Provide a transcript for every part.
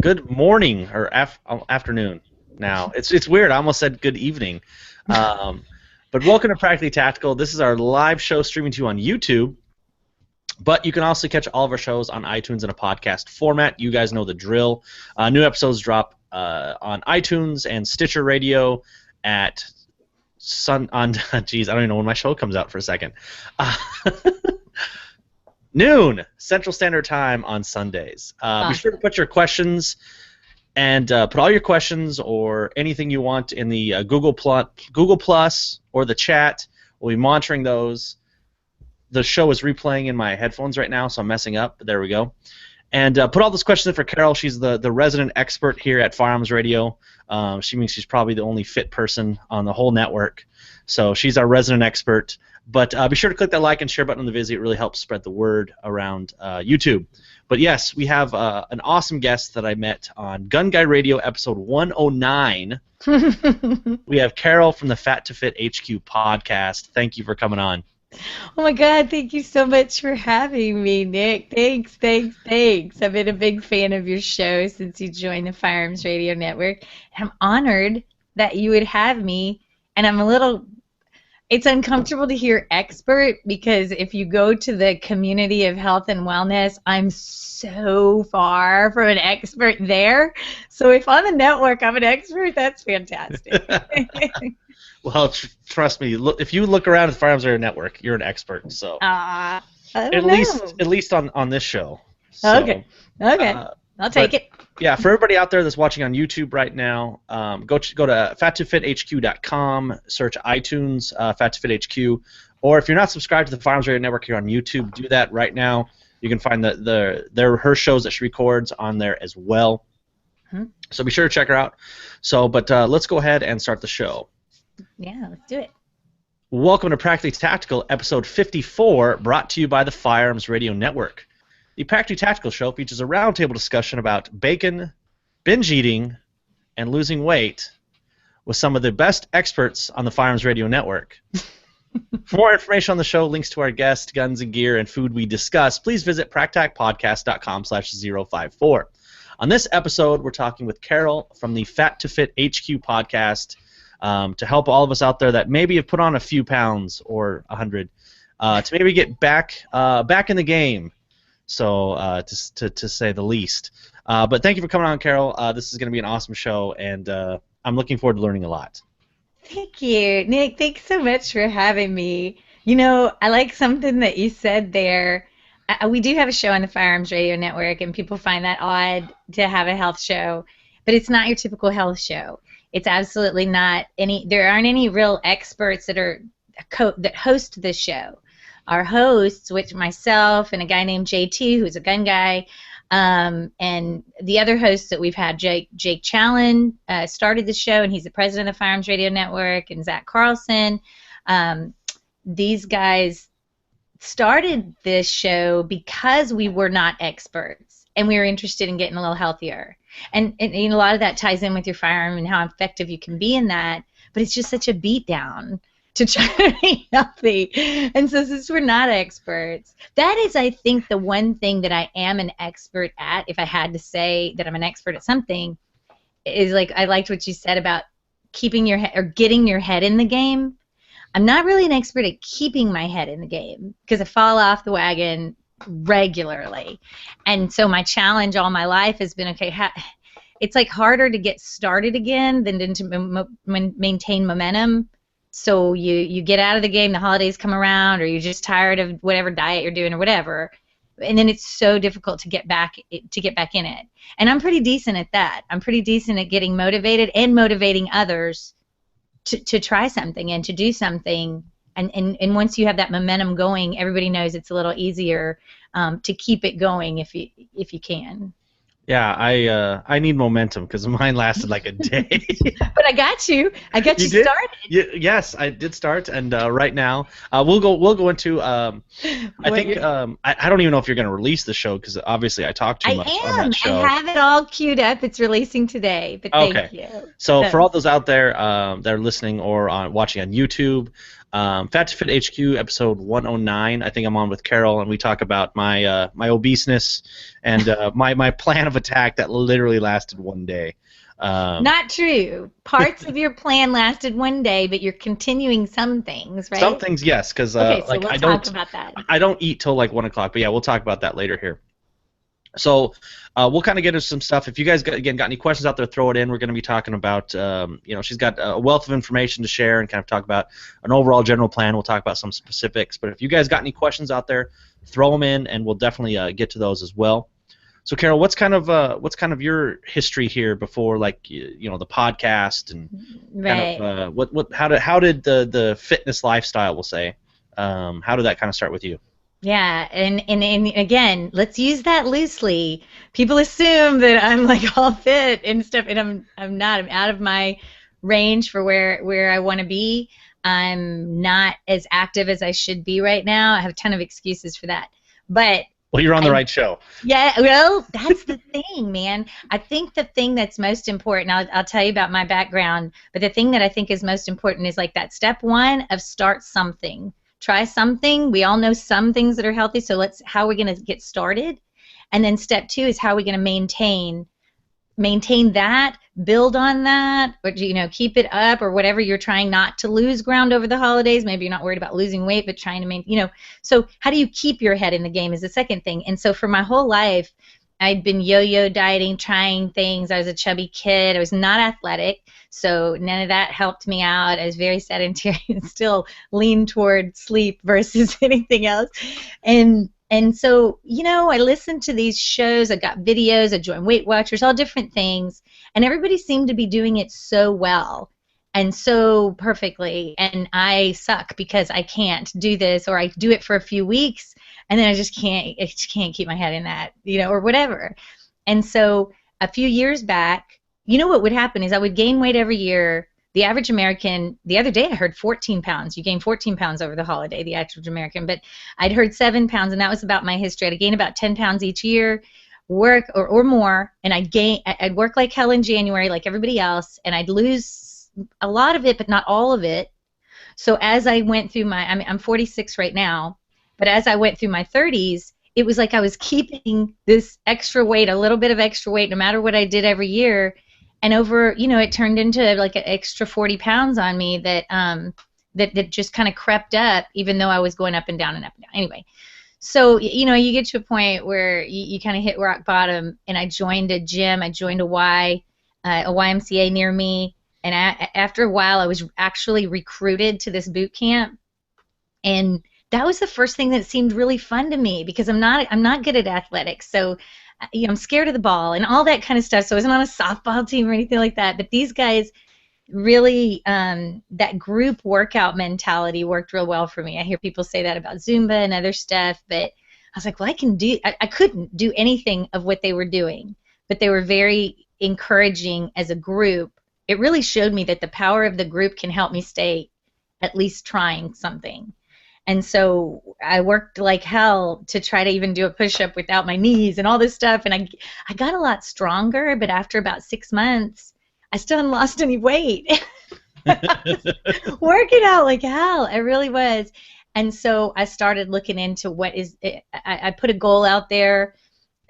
Good morning or afternoon now. It's weird. I almost said good evening. But welcome to Practically Tactical. This is our live show streaming to you on YouTube. But you can also catch all of our shows on iTunes in a podcast format. You guys know the drill. New episodes drop on iTunes and Stitcher Radio at geez, I don't even know when my show comes out for a second. Noon Central Standard Time on Sundays. Be sure to put your questions and put all your questions or anything you want in the Google Plus or the chat. We'll be monitoring those. The show is replaying in my headphones right now, so I'm messing up. But there we go. And put all those questions in for Carol. She's the resident expert here at Firearms Radio. She means she's probably the only fit person on the whole network. So she's our resident expert. But be sure to click that like and share button on the video. It really helps spread the word around YouTube. But yes, we have an awesome guest that I met on Gun Guy Radio episode 109. We have Carol from the Fat2FitHQ podcast. Thank you for coming on. Oh my God, thank you so much for having me, Nick. Thanks. I've been a big fan of your show since you joined the Firearms Radio Network. I'm honored that you would have me, and it's uncomfortable to hear expert because if you go to the community of health and wellness, I'm so far from an expert there. So if on the network I'm an expert, that's fantastic. Well, trust me. If you look around at the Firearms Radio Network, you're an expert. So I don't at least on this show. So, okay. I'll take it. Yeah, for everybody out there that's watching on YouTube right now, go to Fat2FitHQ.com, search iTunes, Fat2FitHQ, or if you're not subscribed to the Firearms Radio Network here on YouTube, do that right now. You can find her shows that she records on there as well. Mm-hmm. So be sure to check her out. So, but let's go ahead and start the show. Yeah, let's do it. Welcome to Practically Tactical, episode 54, brought to you by the Firearms Radio Network. The Practically Tactical show features a roundtable discussion about bacon, binge eating, and losing weight with some of the best experts on the Firearms Radio Network. For more information on the show, links to our guests, guns and gear, and food we discuss, please visit practacpodcast.com/054. On this episode, we're talking with Carol from the Fat2FitHQ podcast to help all of us out there that maybe have put on a few pounds or 100 to maybe get back in the game. So, to say the least. But thank you for coming on, Carol. This is going to be an awesome show, and I'm looking forward to learning a lot. Thank you, Nick. Thanks so much for having me. You know, I like something that you said there. We do have a show on the Firearms Radio Network, and people find that odd to have a health show, but it's not your typical health show. It's absolutely not any. There aren't any real experts that host this show. Our hosts, which myself and a guy named JT, who's a gun guy, and the other hosts that we've had, Jake Challen started the show, and he's the president of the Firearms Radio Network, and Zach Carlson. These guys started this show because we were not experts, and we were interested in getting a little healthier. And you know, a lot of that ties in with your firearm and how effective you can be in that, but it's just such a beatdown to try to be healthy. And so since we're not experts, that is, I think, the one thing that I am an expert at, if I had to say that I'm an expert at something, is like I liked what you said about keeping your head or getting your head in the game. I'm not really an expert at keeping my head in the game because I fall off the wagon regularly. And so my challenge all my life has been, okay, it's like harder to get started again than to maintain momentum. So you get out of the game, the holidays come around, or you're just tired of whatever diet you're doing or whatever, and then it's so difficult to get back in it. And I'm pretty decent at that. I'm pretty decent at getting motivated and motivating others to try something and to do something. And once you have that momentum going, everybody knows it's a little easier to keep it going if you can. Yeah, I need momentum because mine lasted like a day. But I got you. I got you started. Yes, I did start, and right now we'll go into. I think I don't even know if you're going to release the show because obviously I talked too much on that show. I have it all queued up. It's releasing today. But thank you. So for all those out there that are listening or watching on YouTube, Fat2FitHQ episode 109. I think I'm on with Carol, and we talk about my my obeseness and my plan of attack that literally lasted one day. Not true. Parts of your plan lasted one day, but you're continuing some things, right? Some things, yes, because okay, so like we'll talk about that. I don't eat till like 1 o'clock, but yeah, we'll talk about that later here. So we'll kind of get into some stuff. If you guys got any questions out there, throw it in. We're going to be talking about, she's got a wealth of information to share and kind of talk about an overall general plan. We'll talk about some specifics. But if you guys got any questions out there, throw them in, and we'll definitely get to those as well. So Carol, what's kind of your history here before, like, the podcast and right. kind of how did the fitness lifestyle, we'll say, how did that kind of start with you? Yeah, and again, let's use that loosely. People assume that I'm like all fit and stuff, and I'm not. I'm out of my range for where I want to be. I'm not as active as I should be right now. I have a ton of excuses for that. But well, you're on the right show. Yeah, well, that's the thing, man. I think the thing that's most important, I'll tell you about my background, but the thing that I think is most important is like that step one of start something. Try something. We all know some things that are healthy, so how are we going to get started? And then step two is how are we going to maintain that, build on that, or keep it up, or whatever you're trying not to lose ground over the holidays. Maybe you're not worried about losing weight, but trying to maintain, so how do you keep your head in the game is the second thing. And so for my whole life, I'd been yo-yo dieting, trying things. I was a chubby kid. I was not athletic, so none of that helped me out. I was very sedentary and still leaned toward sleep versus anything else. And so, I listened to these shows. I got videos. I joined Weight Watchers, all different things, and everybody seemed to be doing it so well and so perfectly, and I suck because I can't do this, or I do it for a few weeks and then I just can't keep my head in that, or whatever. And so a few years back, what would happen is I would gain weight every year. The average American, the other day I heard 14 pounds. You gain 14 pounds over the holiday, the average American, but I'd heard 7 pounds, and that was about my history. I'd gain about 10 pounds each year, work or more, and I'd work like hell in January like everybody else, and I'd lose a lot of it, but not all of it. So as I went through I'm 46 right now, but as I went through my 30s, it was like I was keeping this extra weight, a little bit of extra weight, no matter what I did every year. And over, it turned into like an extra 40 pounds on me that that just kind of crept up, even though I was going up and down and up and down. Anyway, so, you get to a point where you kind of hit rock bottom, and I joined a gym. I joined a YMCA near me, and after a while, I was actually recruited to this boot camp, and that was the first thing that seemed really fun to me because I'm not good at athletics, so I'm scared of the ball and all that kind of stuff. So I wasn't on a softball team or anything like that. But these guys really, that group workout mentality worked real well for me. I hear people say that about Zumba and other stuff, but I was like, well, I couldn't do anything of what they were doing, but they were very encouraging as a group. It really showed me that the power of the group can help me stay at least trying something. And so I worked like hell to try to even do a push-up without my knees and all this stuff, and I got a lot stronger, but after about 6 months, I still hadn't lost any weight. Working out like hell, I really was. And so I started looking into what is it. I put a goal out there.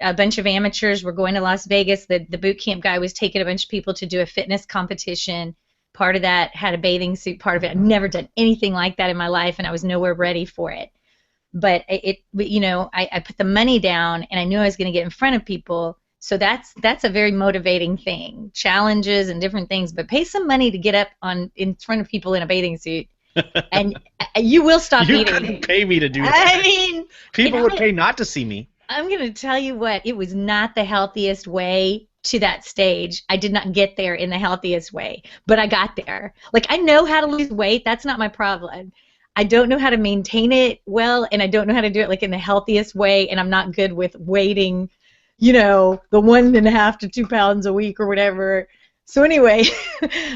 A bunch of amateurs were going to Las Vegas. The boot camp guy was taking a bunch of people to do a fitness competition. Part of that had a bathing suit. Part of it, I'd never done anything like that in my life, and I was nowhere ready for it. But I put the money down, and I knew I was going to get in front of people. So that's a very motivating thing. Challenges and different things, but pay some money to get up in front of people in a bathing suit, and you will stop eating. You couldn't pay me to do that. I mean, people would pay not to see me. I'm going to tell you what, it was not the healthiest way to that stage. I did not get there in the healthiest way, but I got there. Like, I know how to lose weight. That's not my problem. I don't know how to maintain it well, and I don't know how to do it like in the healthiest way, and I'm not good with waiting, the 1.5 to 2 pounds a week or whatever. So anyway,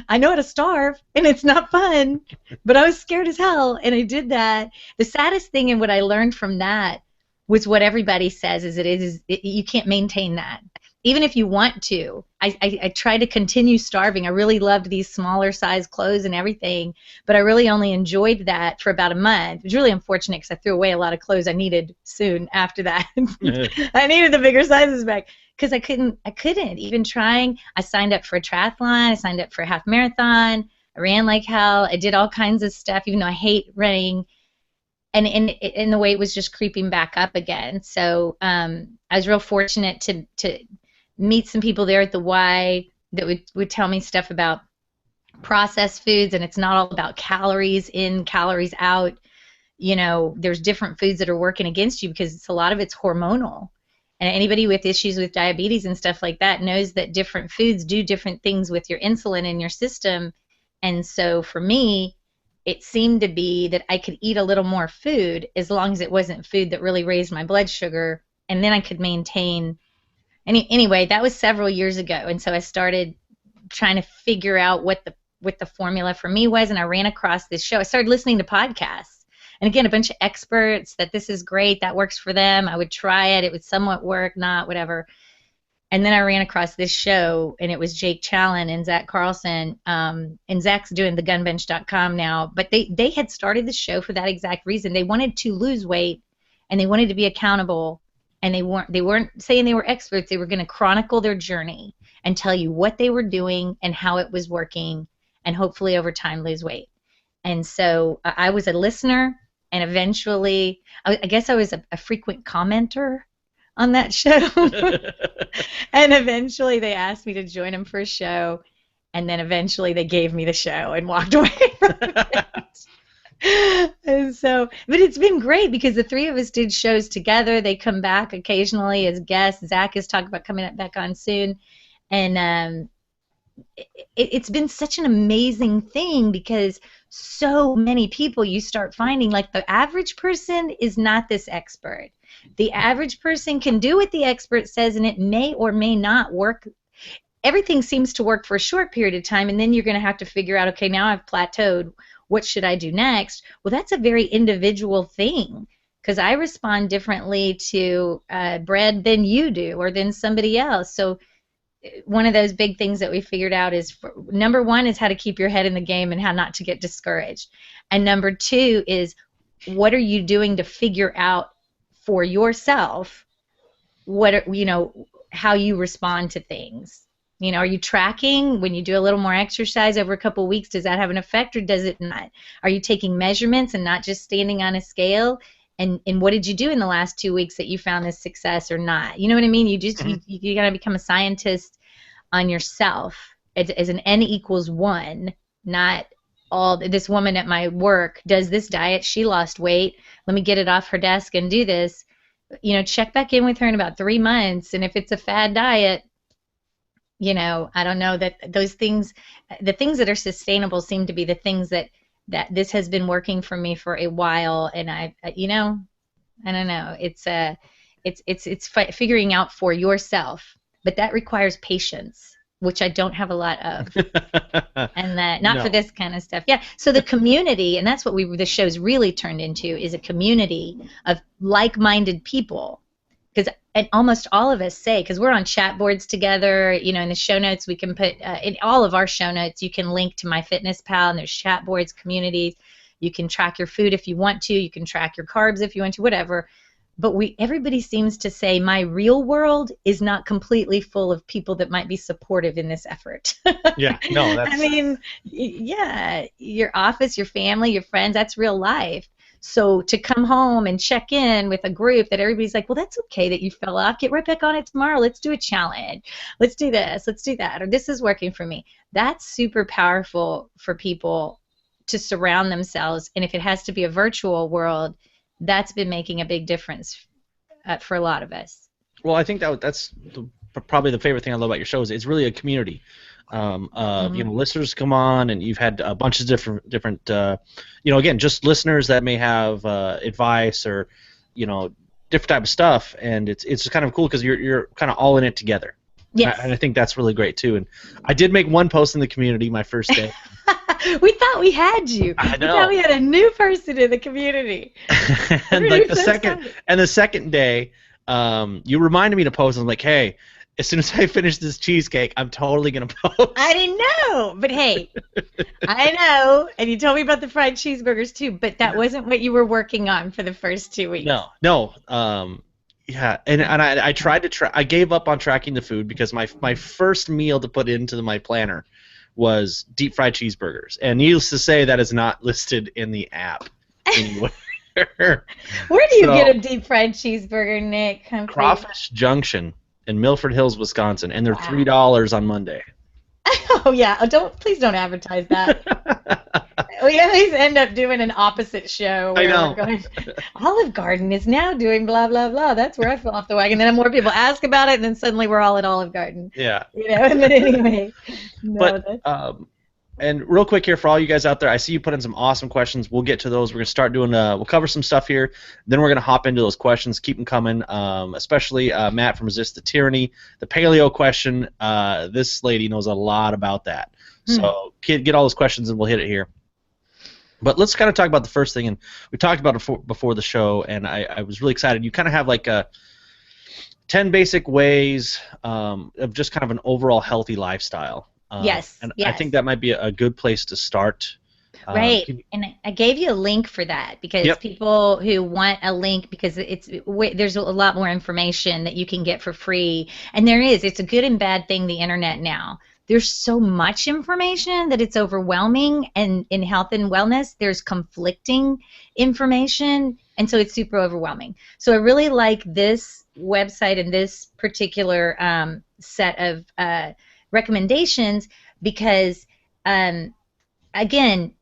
I know how to starve, and it's not fun, but I was scared as hell, and I did that. The saddest thing and what I learned from that was what everybody says is you can't maintain that. even if you want to. I try to continue starving. I really loved these smaller size clothes and everything, but I really only enjoyed that for about a month. It was really unfortunate because I threw away a lot of clothes I needed soon after that. I needed the bigger sizes back because I couldn't even trying. I signed up for a triathlon. I signed up for a half marathon. I ran like hell. I did all kinds of stuff, even though I hate running. And the weight was just creeping back up again. So I was real fortunate to meet some people there at the Y that would tell me stuff about processed foods, and it's not all about calories in, calories out. You know, there's different foods that are working against you because a lot of it's hormonal. And anybody with issues with diabetes and stuff like that knows that different foods do different things with your insulin in your system. And so for me, it seemed to be that I could eat a little more food as long as it wasn't food that really raised my blood sugar, and then I could maintain. Anyway, that was several years ago, and so I started trying to figure out what the formula for me was, and I ran across this show. I started listening to podcasts, and again, a bunch of experts that this is great, that works for them. I would try it. It would somewhat work, not, whatever. And then I ran across this show, and it was Jake Challen and Zach Carlson, and Zach's doing thegunbench.com now, but they had started the show for that exact reason. They wanted to lose weight, and they wanted to be accountable, and they weren't saying they were experts. They were going to chronicle their journey and tell you what they were doing and how it was working, and hopefully over time lose weight. And so I was a listener, and eventually, I guess I was a frequent commenter on that show. And eventually they asked me to join them for a show, and then eventually they gave me the show and walked away from it. And so, but it's been great because the three of us did shows together. They come back occasionally as guests. Zach is talking about coming back on soon. And it's been such an amazing thing because so many people, you start finding, like, the average person is not this expert. The average person can do what the expert says, and it may or may not work. Everything seems to work for a short period of time, and then you're going to have to figure out, okay, now I've plateaued. What should I do next? Well, that's a very individual thing because I respond differently to bread than you do or than somebody else. So one of those big things that we figured out is, number one is how to keep your head in the game and how not to get discouraged. And number two is, what are you doing to figure out for yourself how you respond to things? You know, are you tracking when you do a little more exercise over a couple of weeks? Does that have an effect or does it not? Are you taking measurements and not just standing on a scale? And what did you do in the last 2 weeks that you found this success or not? You know what I mean? You just you got to become a scientist on yourself as an N equals 1, not all. This woman at my work does this diet. She lost weight. Let me get it off her desk and do this. You know, check back in with her in about 3 months, and if it's a fad diet, you know, I don't know that those things, the things that are sustainable seem to be the things that this has been working for me for a while, and I don't know. It's figuring out for yourself, but that requires patience, which I don't have a lot of, and that not for this kind of stuff. Yeah. So the community, and that's what the show's really turned into, is a community of like-minded people. And almost all of us say, because we're on chat boards together, you know, in the show notes we can put, in all of our show notes, you can link to MyFitnessPal, and there's chat boards, communities. You can track your food if you want to. You can track your carbs if you want to, whatever. But everybody seems to say my real world is not completely full of people that might be supportive in this effort. Yeah, no, that's... I mean, yeah, your office, your family, your friends, that's real life. So to come home and check in with a group that everybody's like, well, that's okay that you fell off. Get right back on it tomorrow. Let's do a challenge. Let's do this. Let's do that. Or this is working for me. That's super powerful for people to surround themselves. And if it has to be a virtual world, that's been making a big difference for a lot of us. Well, I think that's probably the favorite thing I love about your show is it's really a community. You know, listeners come on, and you've had a bunch of different you know, again, just listeners that may have advice or, you know, different type of stuff, and it's just kind of cool because you're kind of all in it together. Yes. And I think that's really great too. And I did make one post in the community my first day. We thought we had you. I know. We thought we had a new person in the community. And like the second day, you reminded me to post. I was like, hey, as soon as I finish this cheesecake, I'm totally gonna post. I didn't know, but hey, I know, and you told me about the fried cheeseburgers too, but that wasn't what you were working on for the first 2 weeks. No. Yeah, and I tried to I gave up on tracking the food because my first meal to put into my planner was deep fried cheeseburgers, and needless to say, that is not listed in the app anywhere. Where do you get a deep fried cheeseburger, Nick? Crawfish Junction in Milford Hills, Wisconsin, and they're $3 on Monday. Oh yeah! Please don't advertise that. We always end up doing an opposite show where we're going, Olive Garden is now doing blah blah blah. That's where I fell off the wagon. Then more people ask about it, and then suddenly we're all at Olive Garden. Yeah. And then anyway. And real quick here for all you guys out there, I see you put in some awesome questions. We'll get to those. We're gonna start doing. We'll cover some stuff here. Then we're gonna hop into those questions. Keep them coming. Especially Matt from Resist the Tyranny, the paleo question. This lady knows a lot about that. So get all those questions and we'll hit it here. But let's kind of talk about the first thing, and we talked about it before the show, and I was really excited. You kind of have like 10 basic ways of just kind of an overall healthy lifestyle. Yes. I think that might be a good place to start. Right, and I gave you a link for that because people who want a link, because there's a lot more information that you can get for free, and it's a good and bad thing, the internet now. There's so much information that it's overwhelming, and in health and wellness, there's conflicting information, and so it's super overwhelming. So I really like this website and this particular set of recommendations because, again,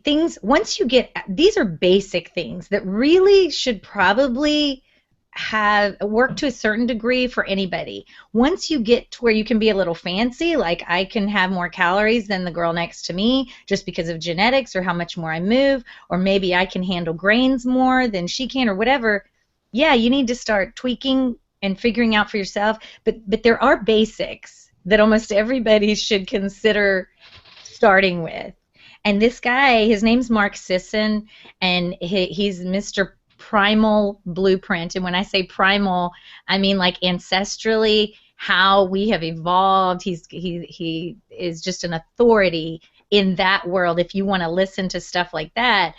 things, once you get, these are basic things that really should probably have work to a certain degree for anybody. Once you get to where you can be a little fancy, like I can have more calories than the girl next to me just because of genetics or how much more I move, or maybe I can handle grains more than she can or whatever, yeah, you need to start tweaking and figuring out for yourself. But there are basics that almost everybody should consider starting with. And this guy, his name's Mark Sisson, and he's Mr. Primal Blueprint. And when I say primal, I mean like ancestrally, how we have evolved. He is just an authority in that world. If you want to listen to stuff like that,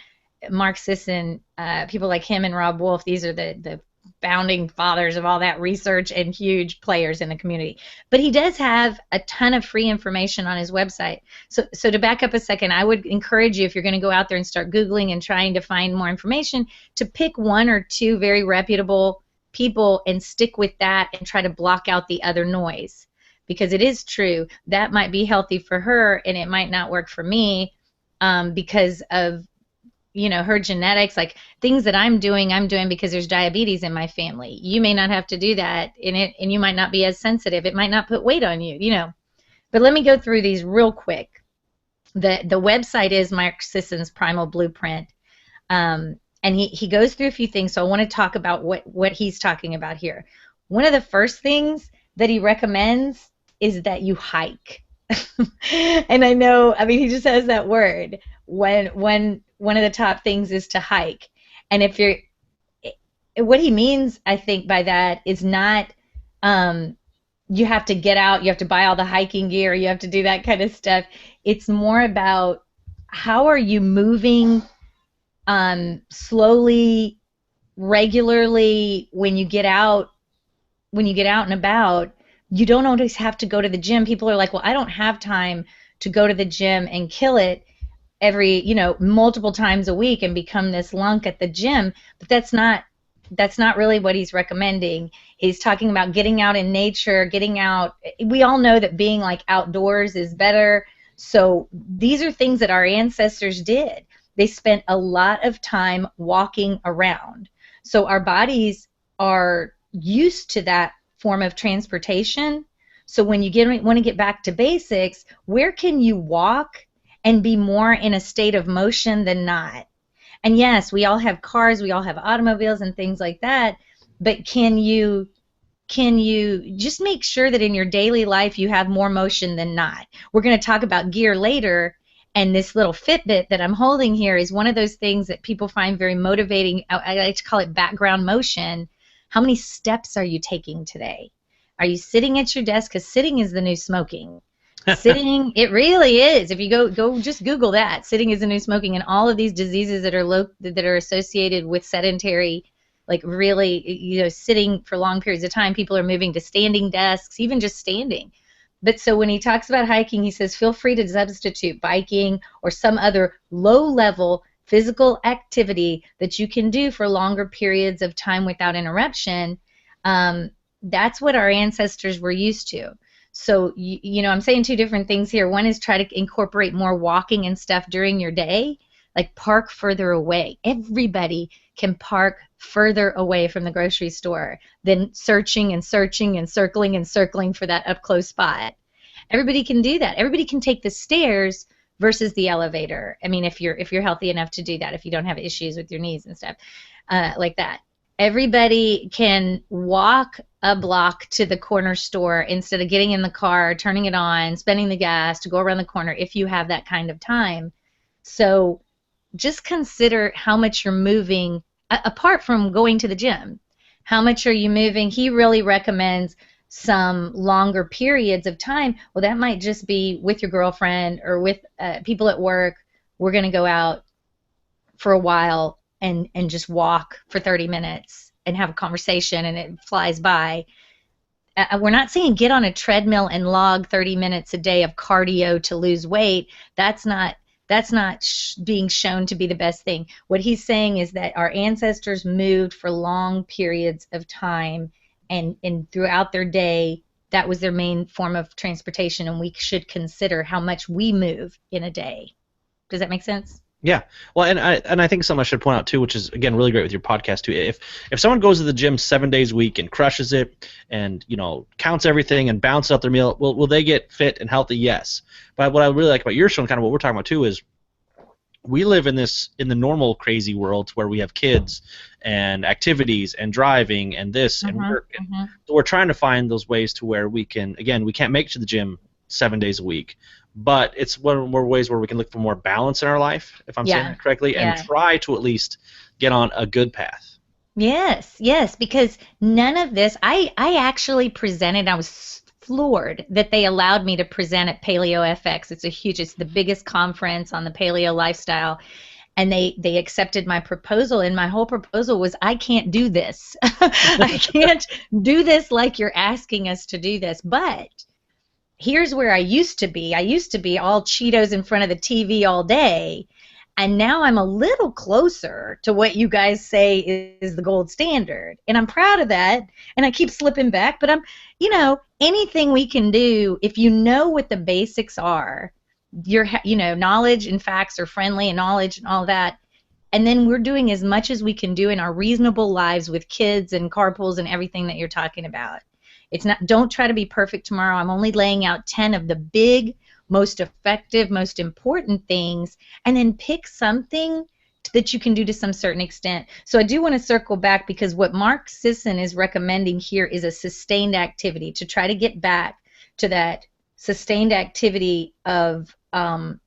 Mark Sisson, people like him and Rob Wolf, these are the founding fathers of all that research and huge players in the community. But he does have a ton of free information on his website. So to back up a second, I would encourage you, if you're going to go out there and start Googling and trying to find more information, to pick one or two very reputable people and stick with that and try to block out the other noise. Because it is true, that might be healthy for her and it might not work for me because of her genetics. Like things that I'm doing because there's diabetes in my family. You may not have to do that and you might not be as sensitive. It might not put weight on you, But let me go through these real quick. The website is Mark Sisson's Primal Blueprint. And he goes through a few things, so I want to talk about what he's talking about here. One of the first things that he recommends is that you hike. And he just has that word. When one of the top things is to hike. And what he means, I think, by that is not you have to get out, you have to buy all the hiking gear, you have to do that kind of stuff. It's more about how are you moving slowly, regularly when you get out and about. You don't always have to go to the gym. People are like, well, I don't have time to go to the gym and kill it every, multiple times a week and become this lunk at the gym. But that's not really what he's recommending. He's talking about getting out in nature, getting out. We all know that being like outdoors is better. So these are things that our ancestors did. They spent a lot of time walking around. So our bodies are used to that form of transportation. So when you want to get back to basics, where can you walk and be more in a state of motion than not? And yes, we all have cars, we all have automobiles and things like that, but can you just make sure that in your daily life you have more motion than not? We're going to talk about gear later, and this little Fitbit that I'm holding here is one of those things that people find very motivating. I like to call it background motion. How many steps are you taking today? Are you sitting at your desk? Because sitting is the new smoking. Sitting, it really is. If you go just Google that. Sitting is the new smoking, and all of these diseases that are associated with sedentary, like really, sitting for long periods of time. People are moving to standing desks, even just standing. But so when he talks about hiking, he says feel free to substitute biking or some other low-level physical activity that you can do for longer periods of time without interruption. That's what our ancestors were used to. So, I'm saying two different things here. One is try to incorporate more walking and stuff during your day, like park further away. Everybody can park further away from the grocery store than searching and searching and circling for that up close spot. Everybody can do that. Everybody can take the stairs versus the elevator. I mean, if you're healthy enough to do that, if you don't have issues with your knees and stuff like that. Everybody can walk a block to the corner store instead of getting in the car, turning it on, spending the gas to go around the corner if you have that kind of time. So just consider how much you're moving, apart from going to the gym. How much are you moving? He really recommends some longer periods of time. Well, that might just be with your girlfriend or with people at work. We're going to go out for a while and just walk for 30 minutes and have a conversation, and it flies by. We're not saying get on a treadmill and log 30 minutes a day of cardio to lose weight. That's not being shown to be the best thing. What he's saying is that our ancestors moved for long periods of time, and throughout their day, that was their main form of transportation, and we should consider how much we move in a day. Does that make sense? Yeah, well, and I think something I should point out too, which is again really great with your podcast too. If someone goes to the gym 7 days a week and crushes it, and counts everything and bounces out their meal, will they get fit and healthy? Yes. But what I really like about your show and kind of what we're talking about too is we live in the normal crazy world where we have kids and activities and driving and this and work. And so we're trying to find those ways to where we can't make it to the gym 7 days a week. But it's one more ways where we can look for more balance in our life, if I'm saying that correctly, and try to at least get on a good path. Yes, because none of this, I actually presented, I was floored that they allowed me to present at Paleo FX. It's the biggest conference on the paleo lifestyle. And they accepted my proposal, and my whole proposal was, I can't do this. I can't do this like you're asking us to do this. But here's where I used to be. I used to be all Cheetos in front of the TV all day, and now I'm a little closer to what you guys say is the gold standard. And I'm proud of that, and I keep slipping back, but anything we can do, if you know what the basics are, knowledge and facts are friendly, and knowledge and all that, and then we're doing as much as we can do in our reasonable lives with kids and carpools and everything that you're talking about. It's not, don't try to be perfect tomorrow. I'm only laying out 10 of the big, most effective, most important things, and then pick something that you can do to some certain extent. So I do want to circle back, because what Mark Sisson is recommending here is a sustained activity, to try to get back to that sustained activity of, and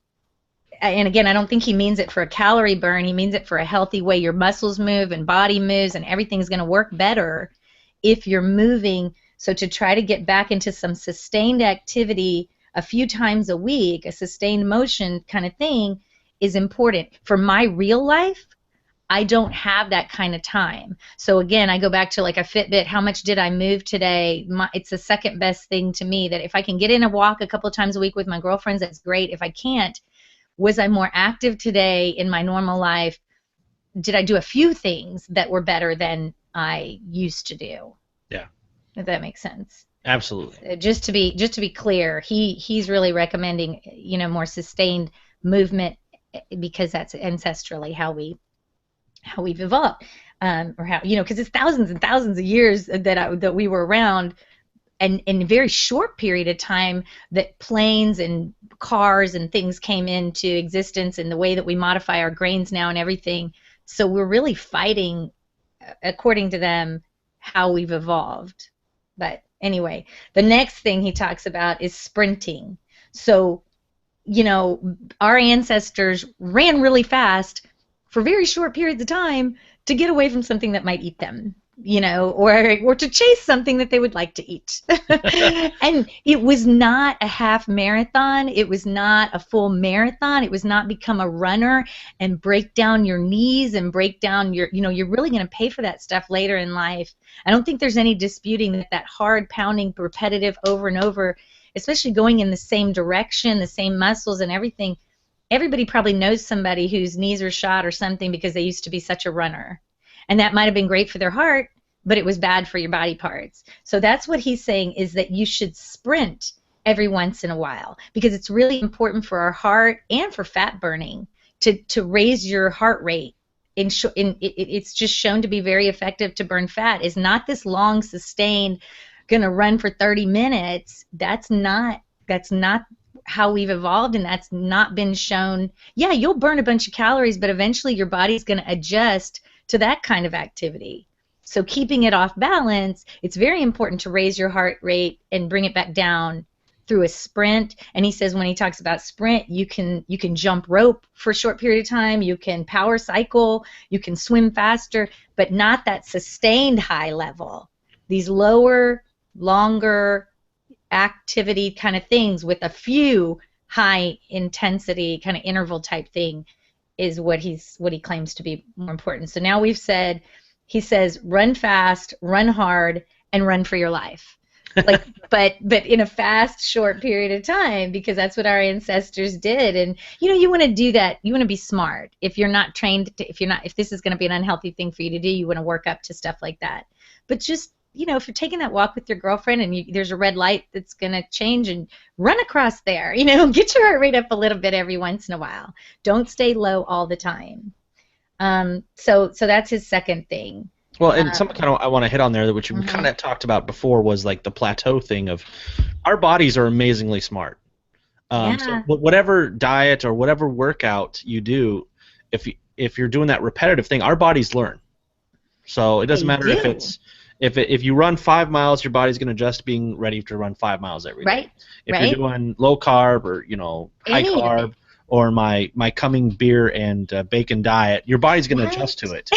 again, I don't think he means it for a calorie burn. He means it for a healthy way your muscles move and body moves, and everything's going to work better if you're moving. So to try to get back into some sustained activity a few times a week, a sustained motion kind of thing, is important. For my real life, I don't have that kind of time. So again, I go back to like a Fitbit, how much did I move today? It's the second best thing to me, that if I can get in a walk a couple of times a week with my girlfriends, that's great. If I can't, was I more active today in my normal life? Did I do a few things that were better than I used to do? Yeah. If that makes sense. Absolutely. Just to be clear, he's really recommending more sustained movement, because that's ancestrally how we've evolved, or how because it's thousands and thousands of years that we were around, and in a very short period of time that planes and cars and things came into existence, and the way that we modify our grains now and everything. So we're really fighting, according to them, how we've evolved. But anyway, the next thing he talks about is sprinting. So, our ancestors ran really fast for very short periods of time to get away from something that might eat them. or to chase something that they would like to eat. And it was not a half marathon. It was not a full marathon. It was not become a runner and break down your knees and break down you're really going to pay for that stuff later in life. I don't think there's any disputing that hard pounding, repetitive over and over, especially going in the same direction, the same muscles and everything. Everybody probably knows somebody whose knees are shot or something because they used to be such a runner. And that might have been great for their heart, but it was bad for your body parts. So that's what he's saying, is that you should sprint every once in a while, because it's really important for our heart and for fat burning to raise your heart rate. It's just shown to be very effective to burn fat. Is not this long, sustained, going to run for 30 minutes. That's not how we've evolved, and that's not been shown. Yeah, you'll burn a bunch of calories, but eventually your body's going to adjust to that kind of activity. So keeping it off balance, it's very important to raise your heart rate and bring it back down through a sprint. And he says when he talks about sprint, you can jump rope for a short period of time, you can power cycle, you can swim faster, but not that sustained high level. These lower, longer activity kind of things with a few high intensity kind of interval type thing is what he claims to be more important. So now we've said, he says, run fast, run hard, and run for your life. Like, but in a fast, short period of time, because that's what our ancestors did. And you want to do that. You want to be smart. If you're not trained, if this is going to be an unhealthy thing for you to do, you want to work up to stuff like that. But just if you're taking that walk with your girlfriend and there's a red light that's going to change, and run across there, get your heart rate up a little bit every once in a while. Don't stay low all the time. So that's his second thing. Well, and something kind of I want to hit on there, which we kind of talked about before, was like the plateau thing of our bodies are amazingly smart. So whatever diet or whatever workout you do, if you're doing that repetitive thing, our bodies learn. So it doesn't matter if it's if you run 5 miles, your body's going to adjust being ready to run 5 miles every day. Right. If you're doing low carb or high carb or my coming beer and bacon diet, your body's going to adjust to it.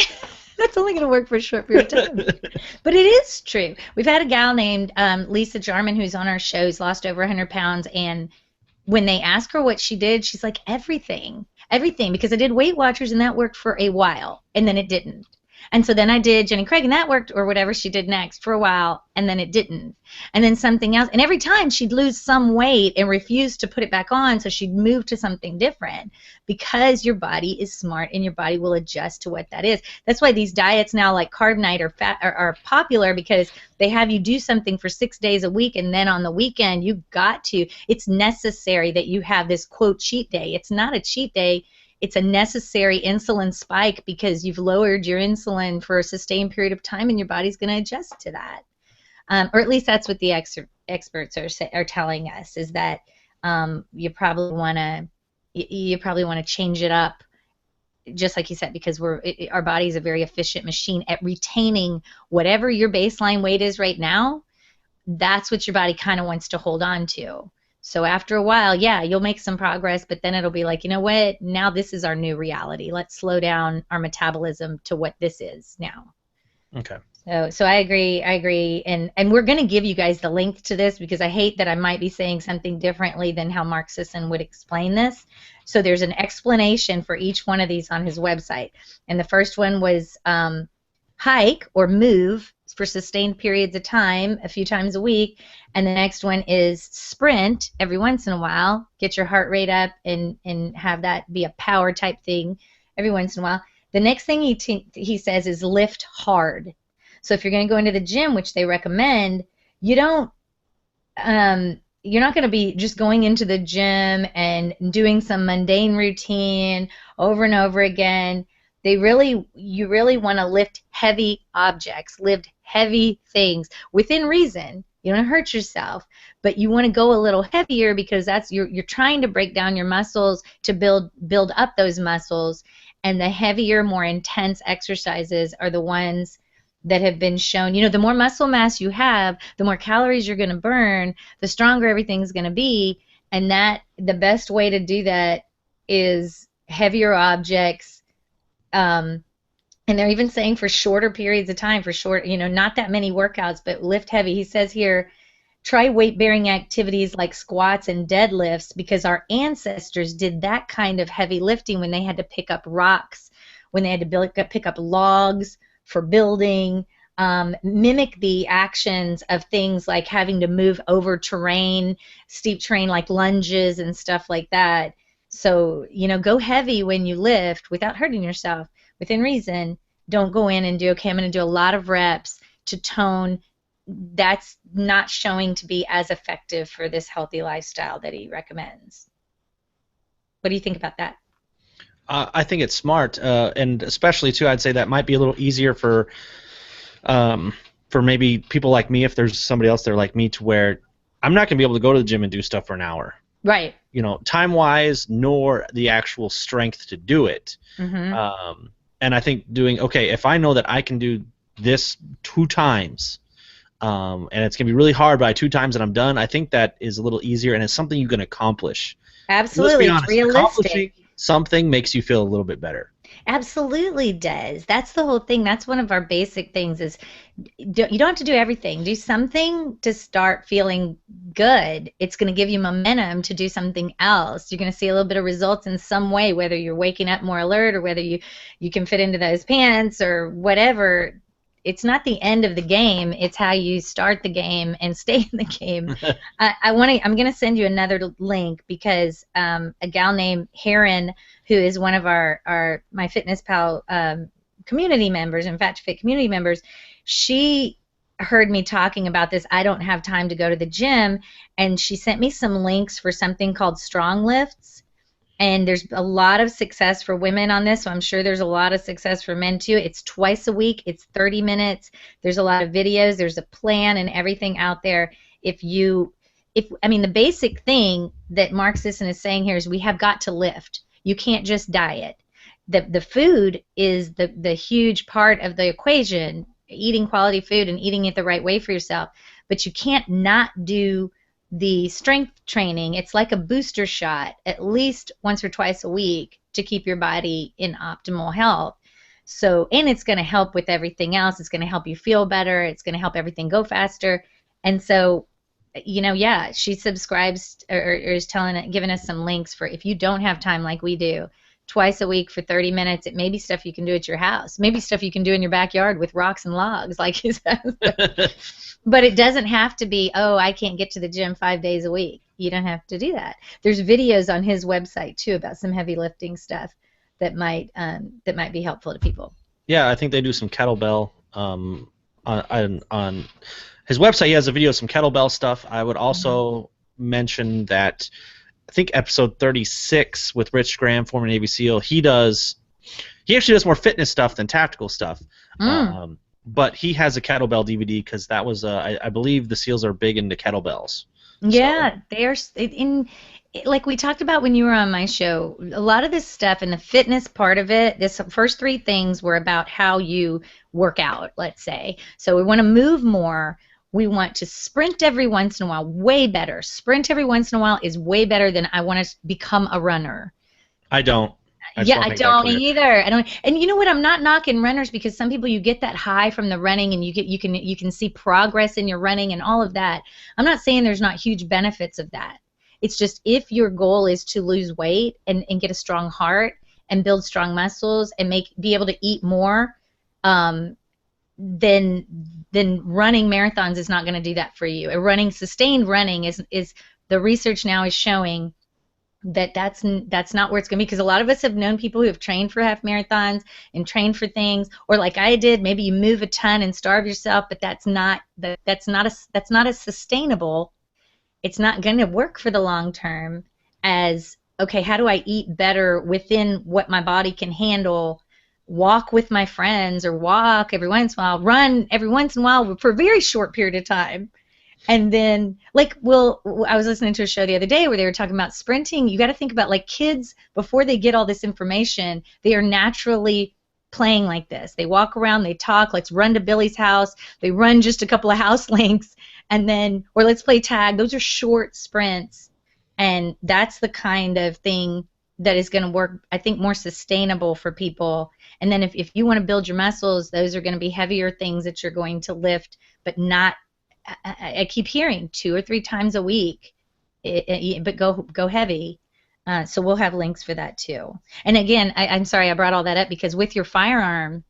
That's only going to work for a short period of time. But it is true. We've had a gal named Lisa Jarman who's on our show, who's lost over 100 pounds, and when they ask her what she did, she's like, everything, because I did Weight Watchers and that worked for a while, and then it didn't. And so then I did Jenny Craig and that worked, or whatever she did next, for a while, and then it didn't. And then something else. And every time she'd lose some weight and refuse to put it back on, so she'd move to something different, because your body is smart and your body will adjust to what that is. That's why these diets now, like Carb Night, are popular, because they have you do something for 6 days a week, and then on the weekend it's necessary that you have this, quote, cheat day. It's not a cheat day. It's a necessary insulin spike, because you've lowered your insulin for a sustained period of time, and your body's going to adjust to that. Or at least that's what the experts are telling us, is that you probably want to change it up, just like you said, because our body is a very efficient machine at retaining whatever your baseline weight is right now. That's what your body kind of wants to hold on to. So after a while, yeah, you'll make some progress, but then it'll be like, you know what, now this is our new reality. Let's slow down our metabolism to what this is now. Okay. So I agree, and we're going to give you guys the link to this, because I hate that I might be saying something differently than how Mark Sisson would explain this. So there's an explanation for each one of these on his website. And the first one was hike or move for sustained periods of time, a few times a week. And the next one is sprint every once in a while, get your heart rate up and have that be a power type thing every once in a while. The next thing he says is lift hard. So if you're going to go into the gym, which they recommend, you're not going to be just going into the gym and doing some mundane routine over and over again. You really want to lift heavy objects, lift heavy things within reason. You don't hurt yourself, but you want to go a little heavier, because that's you're trying to break down your muscles to build up those muscles. And the heavier, more intense exercises are the ones that have been shown. The more muscle mass you have, the more calories you're going to burn, the stronger everything's going to be. And the best way to do that is heavier objects, And they're even saying for shorter periods of time, for short, not that many workouts, but lift heavy. He says here, try weight-bearing activities like squats and deadlifts because our ancestors did that kind of heavy lifting when they had to pick up rocks, when they had to pick up logs for building. Mimic the actions of things like having to move over terrain, steep terrain like lunges and stuff like that. So, go heavy when you lift without hurting yourself, within reason. Don't go in and do, okay, I'm going to do a lot of reps to tone. That's not showing to be as effective for this healthy lifestyle that he recommends. What do you think about that? I think it's smart, and especially too, I'd say that might be a little easier for maybe people like me, if there's somebody else there like me, to where I'm not going to be able to go to the gym and do stuff for an hour. Right. Time-wise, nor the actual strength to do it. Mm-hmm. And I think if I know that I can do this 2 times, and it's going to be really hard, but 2 times and I'm done, I think that is a little easier, and it's something you can accomplish. Absolutely. Let's be honest, accomplishing something makes you feel a little bit better. Absolutely does. That's the whole thing. That's one of our basic things is you don't have to do everything. Do something to start feeling good. It's going to give you momentum to do something else. You're going to see a little bit of results in some way, whether you're waking up more alert or whether you can fit into those pants or whatever. It's not the end of the game. It's how you start the game and stay in the game. I'm going to send you another link because a gal named Heron, who is one of my MyFitnessPal community members and Fat2Fit community members, she heard me talking about this. I don't have time to go to the gym, and she sent me some links for something called Strong Lifts. And there's a lot of success for women on this, so I'm sure there's a lot of success for men too. It's twice a week. It's 30 minutes. There's a lot of videos. There's a plan and everything out there. The basic thing that Mark Sisson is saying here is we have got to lift. You can't just diet. The food is the huge part of the equation, eating quality food and eating it the right way for yourself. But you can't not do the strength training. It's like a booster shot at least once or twice a week to keep your body in optimal health. So, and it's going to help with everything else. It's going to help you feel better. It's going to help everything go faster. And so, she subscribes or is giving us some links for if you don't have time like we do, twice a week for 30 minutes. It may be stuff you can do at your house. Maybe stuff you can do in your backyard with rocks and logs, like he says. But it doesn't have to be, I can't get to the gym 5 days a week. You don't have to do that. There's videos on his website too about some heavy lifting stuff that might be helpful to people. Yeah, I think they do some kettlebell on his website. He has a video of some kettlebell stuff. I would also mention that I think episode 36 with Rich Graham, former Navy SEAL, he actually does more fitness stuff than tactical stuff. But he has a kettlebell DVD because that was I believe the SEALs are big into kettlebells. Yeah, they're like we talked about when you were on my show. A lot of this stuff and the fitness part of it, this first 3 things were about how you work out, let's say. So we want to move more. We want to sprint every once in a while, way better. Sprint every once in a while is way better than I want to become a runner. I don't. I don't either. And you know what? I'm not knocking runners because some people, you get that high from the running and you can see progress in your running and all of that. I'm not saying there's not huge benefits of that. It's just if your goal is to lose weight and get a strong heart and build strong muscles and be able to eat more, then running marathons is not going to do that for you. Sustained running is the research now is showing that's not where it's going to be, because a lot of us have known people who have trained for half marathons and trained for things, or like I did, maybe you move a ton and starve yourself, but that's not as sustainable. It's not going to work for the long term as, okay, how do I eat better within what my body can handle, walk with my friends, or walk every once in a while, run every once in a while for a very short period of time. And then, I was listening to a show the other day where they were talking about sprinting. You got to think about, like, kids, before they get all this information, they are naturally playing like this. They walk around, they talk, let's run to Billy's house. They run just a couple of house lengths, and then, or let's play tag. Those are short sprints, and that's the kind of thing that is going to work, I think, more sustainable for people. And then if you want to build your muscles, those are going to be heavier things that you're going to lift, but not, I keep hearing 2 or 3 times a week, but go heavy. So we'll have links for that too. And again, I'm sorry I brought all that up because with your firearm,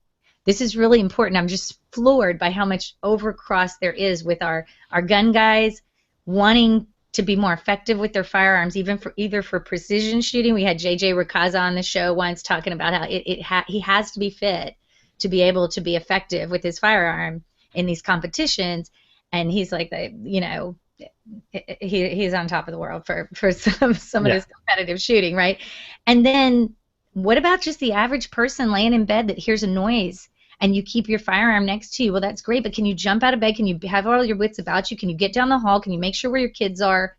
this is really important. I'm just floored by how much overcross there is with our gun guys wanting to be more effective with their firearms, even for either for precision shooting. We had JJ Rakaza on the show once talking about how he has to be fit to be able to be effective with his firearm in these competitions, and he's like, you know, he's on top of the world for some of this competitive shooting, right? And then what about just the average person laying in bed that hears a noise and you keep your firearm next to you? Well, that's great, but can you jump out of bed? Can you have all your wits about you? Can you get down the hall? Can you make sure where your kids are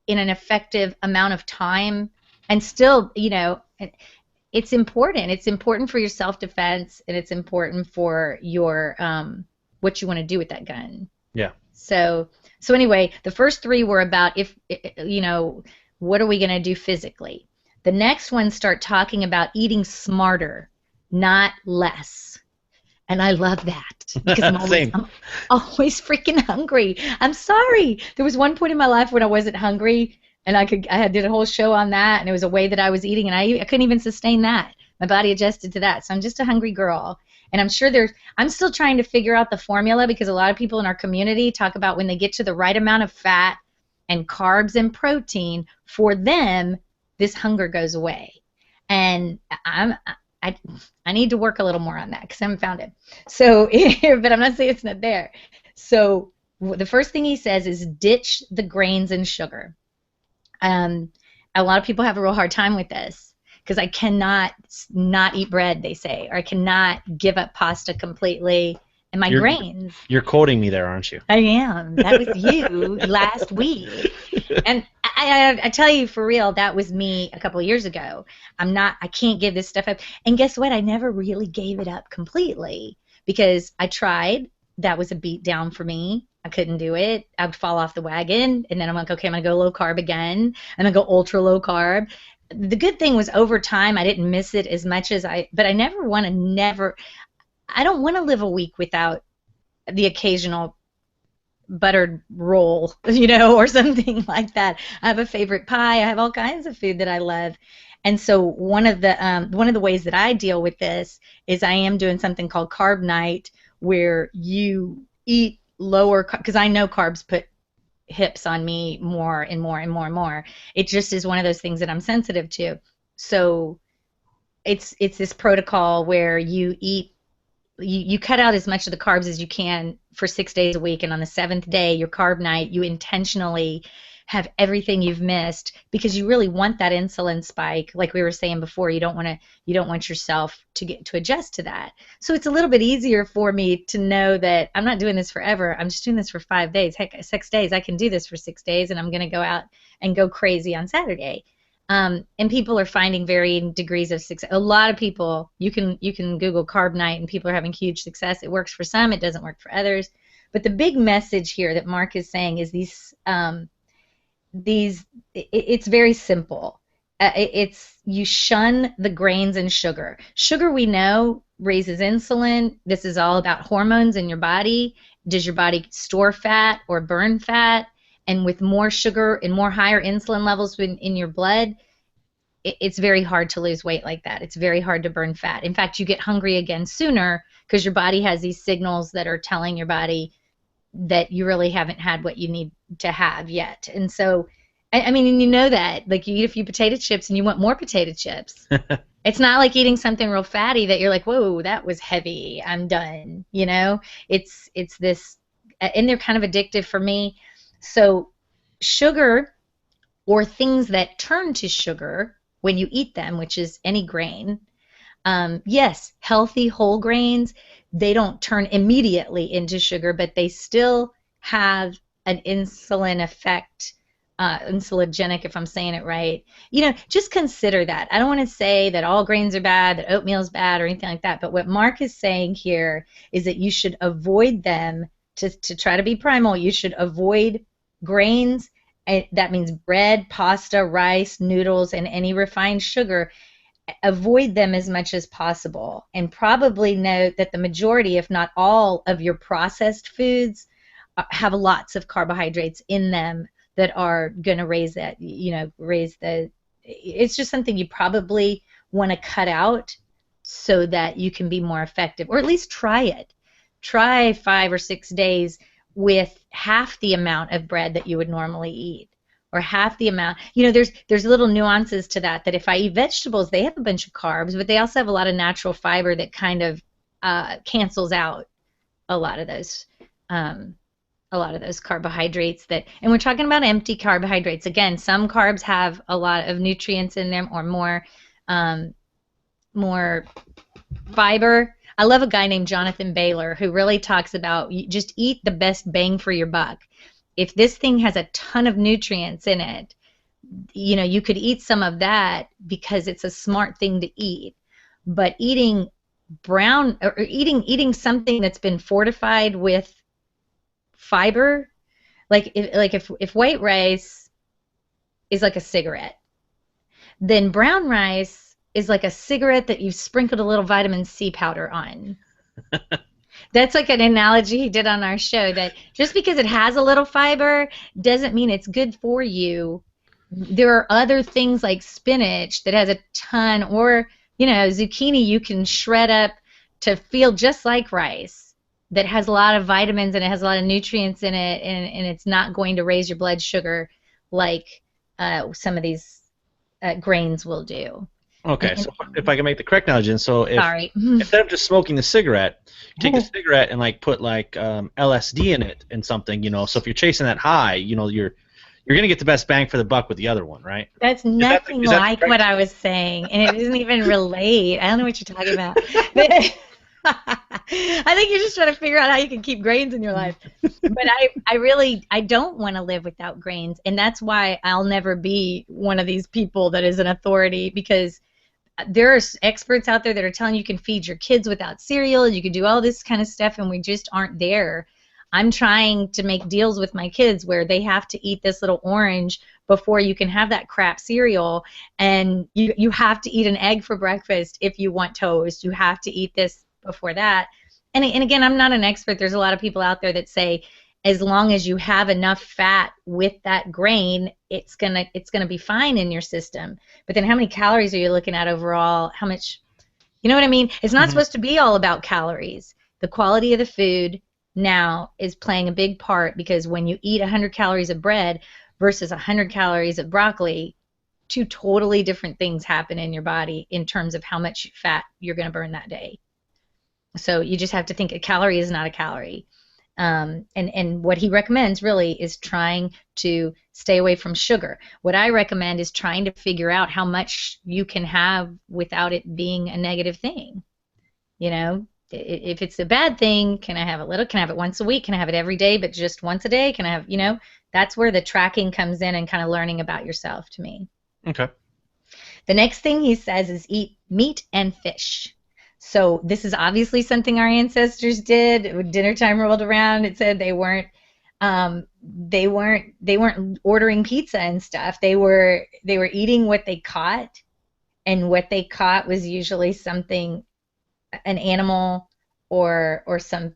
in an effective amount of time? And still, you know, it's important. It's important for your self-defense, and it's important for your what you want to do with that gun. Yeah. So anyway, the first 3 were about you know, what are we going to do physically? The next ones start talking about eating smarter, not less. And I love that because I'm always freaking hungry. I'm sorry. There was one point in my life when I wasn't hungry, and I did a whole show on that, and it was a way that I was eating, and I couldn't even sustain that. My body adjusted to that. So I'm just a hungry girl. And I'm sure I'm still trying to figure out the formula, because a lot of people in our community talk about when they get to the right amount of fat and carbs and protein, for them, this hunger goes away. And I need to work a little more on that because I haven't found it. So, but I'm not saying it's not there. So the first thing he says is ditch the grains and sugar. A lot of people have a real hard time with this, because I cannot not eat bread, they say, or I cannot give up pasta completely. And my grains. You're quoting me there, aren't you? I am. That was you last week. And I tell you for real, that was me a couple of years ago. I can't give this stuff up. And guess what? I never really gave it up completely, because I tried. That was a beat down for me. I couldn't do it. I would fall off the wagon, and then I'm like, okay, I'm going to go low carb again. I'm going to go ultra low carb. The good thing was over time I didn't miss it as much as but I don't want to live a week without the occasional buttered roll, you know, or something like that. I have a favorite pie. I have all kinds of food that I love. And so one of the ways that I deal with this is I am doing something called Carb Night, where you eat lower, because I know carbs put hips on me more and more and more and more. It just is one of those things that I'm sensitive to. So it's this protocol where you cut out as much of the carbs as you can for 6 days a week, and on the 7th day, your carb night, you intentionally have everything you've missed, because you really want that insulin spike. Like we were saying before, you don't want yourself to adjust to that. So it's a little bit easier for me to know that I'm not doing this forever. I'm just doing this for 5 days. Heck, 6 days. I can do this for 6 days, and I'm going to go out and go crazy on Saturday. And people are finding varying degrees of success. A lot of people, you can Google Carb Night, and people are having huge success. It works for some. It doesn't work for others. But the big message here that Mark is saying is it's very simple. You shun the grains and sugar. Sugar, we know, raises insulin. This is all about hormones in your body. Does your body store fat or burn fat? And with more sugar and more higher insulin levels in your blood, it's very hard to lose weight like that. It's very hard to burn fat. In fact, you get hungry again sooner, because your body has these signals that are telling your body that you really haven't had what you need to have yet. And so, I mean, you know that. Like, you eat a few potato chips and you want more potato chips. It's not like eating something real fatty that you're like, whoa, that was heavy, I'm done. You know, it's this, and they're kind of addictive for me. So sugar, or things that turn to sugar when you eat them, which is any grain, yes, healthy whole grains, they don't turn immediately into sugar, but they still have an insulin effect, insulinogenic, if I'm saying it right. You know, just consider that. I don't want to say that all grains are bad, that oatmeal is bad, or anything like that, but what Mark is saying here is that you should avoid them to try to be primal. You should avoid grains That means bread, pasta, rice, noodles, and any refined sugar. Avoid them as much as possible, and probably note that the majority, if not all, of your processed foods have lots of carbohydrates in them that are going to raise that, raise the, it's just something you probably want to cut out so that you can be more effective, or at least try it. Try 5 or 6 days with half the amount of bread that you would normally eat, or half the amount. There's little nuances to that, that if I eat vegetables, they have a bunch of carbs, but they also have a lot of natural fiber that kind of cancels out a lot of those carbohydrates and we're talking about empty carbohydrates. Again, some carbs have a lot of nutrients in them, or more fiber. I love a guy named Jonathan Baylor who really talks about, you just eat the best bang for your buck. If this thing has a ton of nutrients in it, you could eat some of that because it's a smart thing to eat. But eating brown, or eating something that's been fortified with fiber, if white rice is like a cigarette, then brown rice is like a cigarette that you've sprinkled a little vitamin C powder on. That's like an analogy he did on our show, that just because it has a little fiber doesn't mean it's good for you. There are other things like spinach that has a ton, or zucchini you can shred up to feel just like rice, that has a lot of vitamins and it has a lot of nutrients in it, and it's not going to raise your blood sugar like some of these grains will do. Okay, so if I can make the correct analogy, so Sorry. instead of just smoking the cigarette, you take the cigarette and put LSD in it and something, so if you're chasing that high, you're gonna get the best bang for the buck with the other one, right? That's nothing like what I was saying, and it doesn't even relate. I don't know what you're talking about. I think you're just trying to figure out how you can keep grains in your life. But I don't want to live without grains, and that's why I'll never be one of these people that is an authority, because there are experts out there that are telling you can feed your kids without cereal, you can do all this kind of stuff, and we just aren't there. I'm trying to make deals with my kids where they have to eat this little orange before you can have that crap cereal, and you have to eat an egg for breakfast if you want toast. You have to eat this before that. And again, I'm not an expert. There's a lot of people out there that say as long as you have enough fat with that grain, it's gonna be fine in your system. But then how many calories are you looking at overall? How much, you know what I mean? It's not supposed to be all about calories. The quality of the food now is playing a big part, because when you eat 100 calories of bread versus 100 calories of broccoli, two totally different things happen in your body in terms of how much fat you're going to burn that day. So you just have to think a calorie is not a calorie. And what he recommends really is trying to stay away from sugar. What I recommend is trying to figure out how much you can have without it being a negative thing. If it's a bad thing, can I have a little? Can I have it once a week? Can I have it every day, but just once a day? Can I have, that's where the tracking comes in and kind of learning about yourself, to me. Okay. The next thing he says is eat meat and fish. So this is obviously something our ancestors did. When dinner time rolled around, it said they weren't ordering pizza and stuff. They were eating what they caught, and what they caught was usually something, an animal or some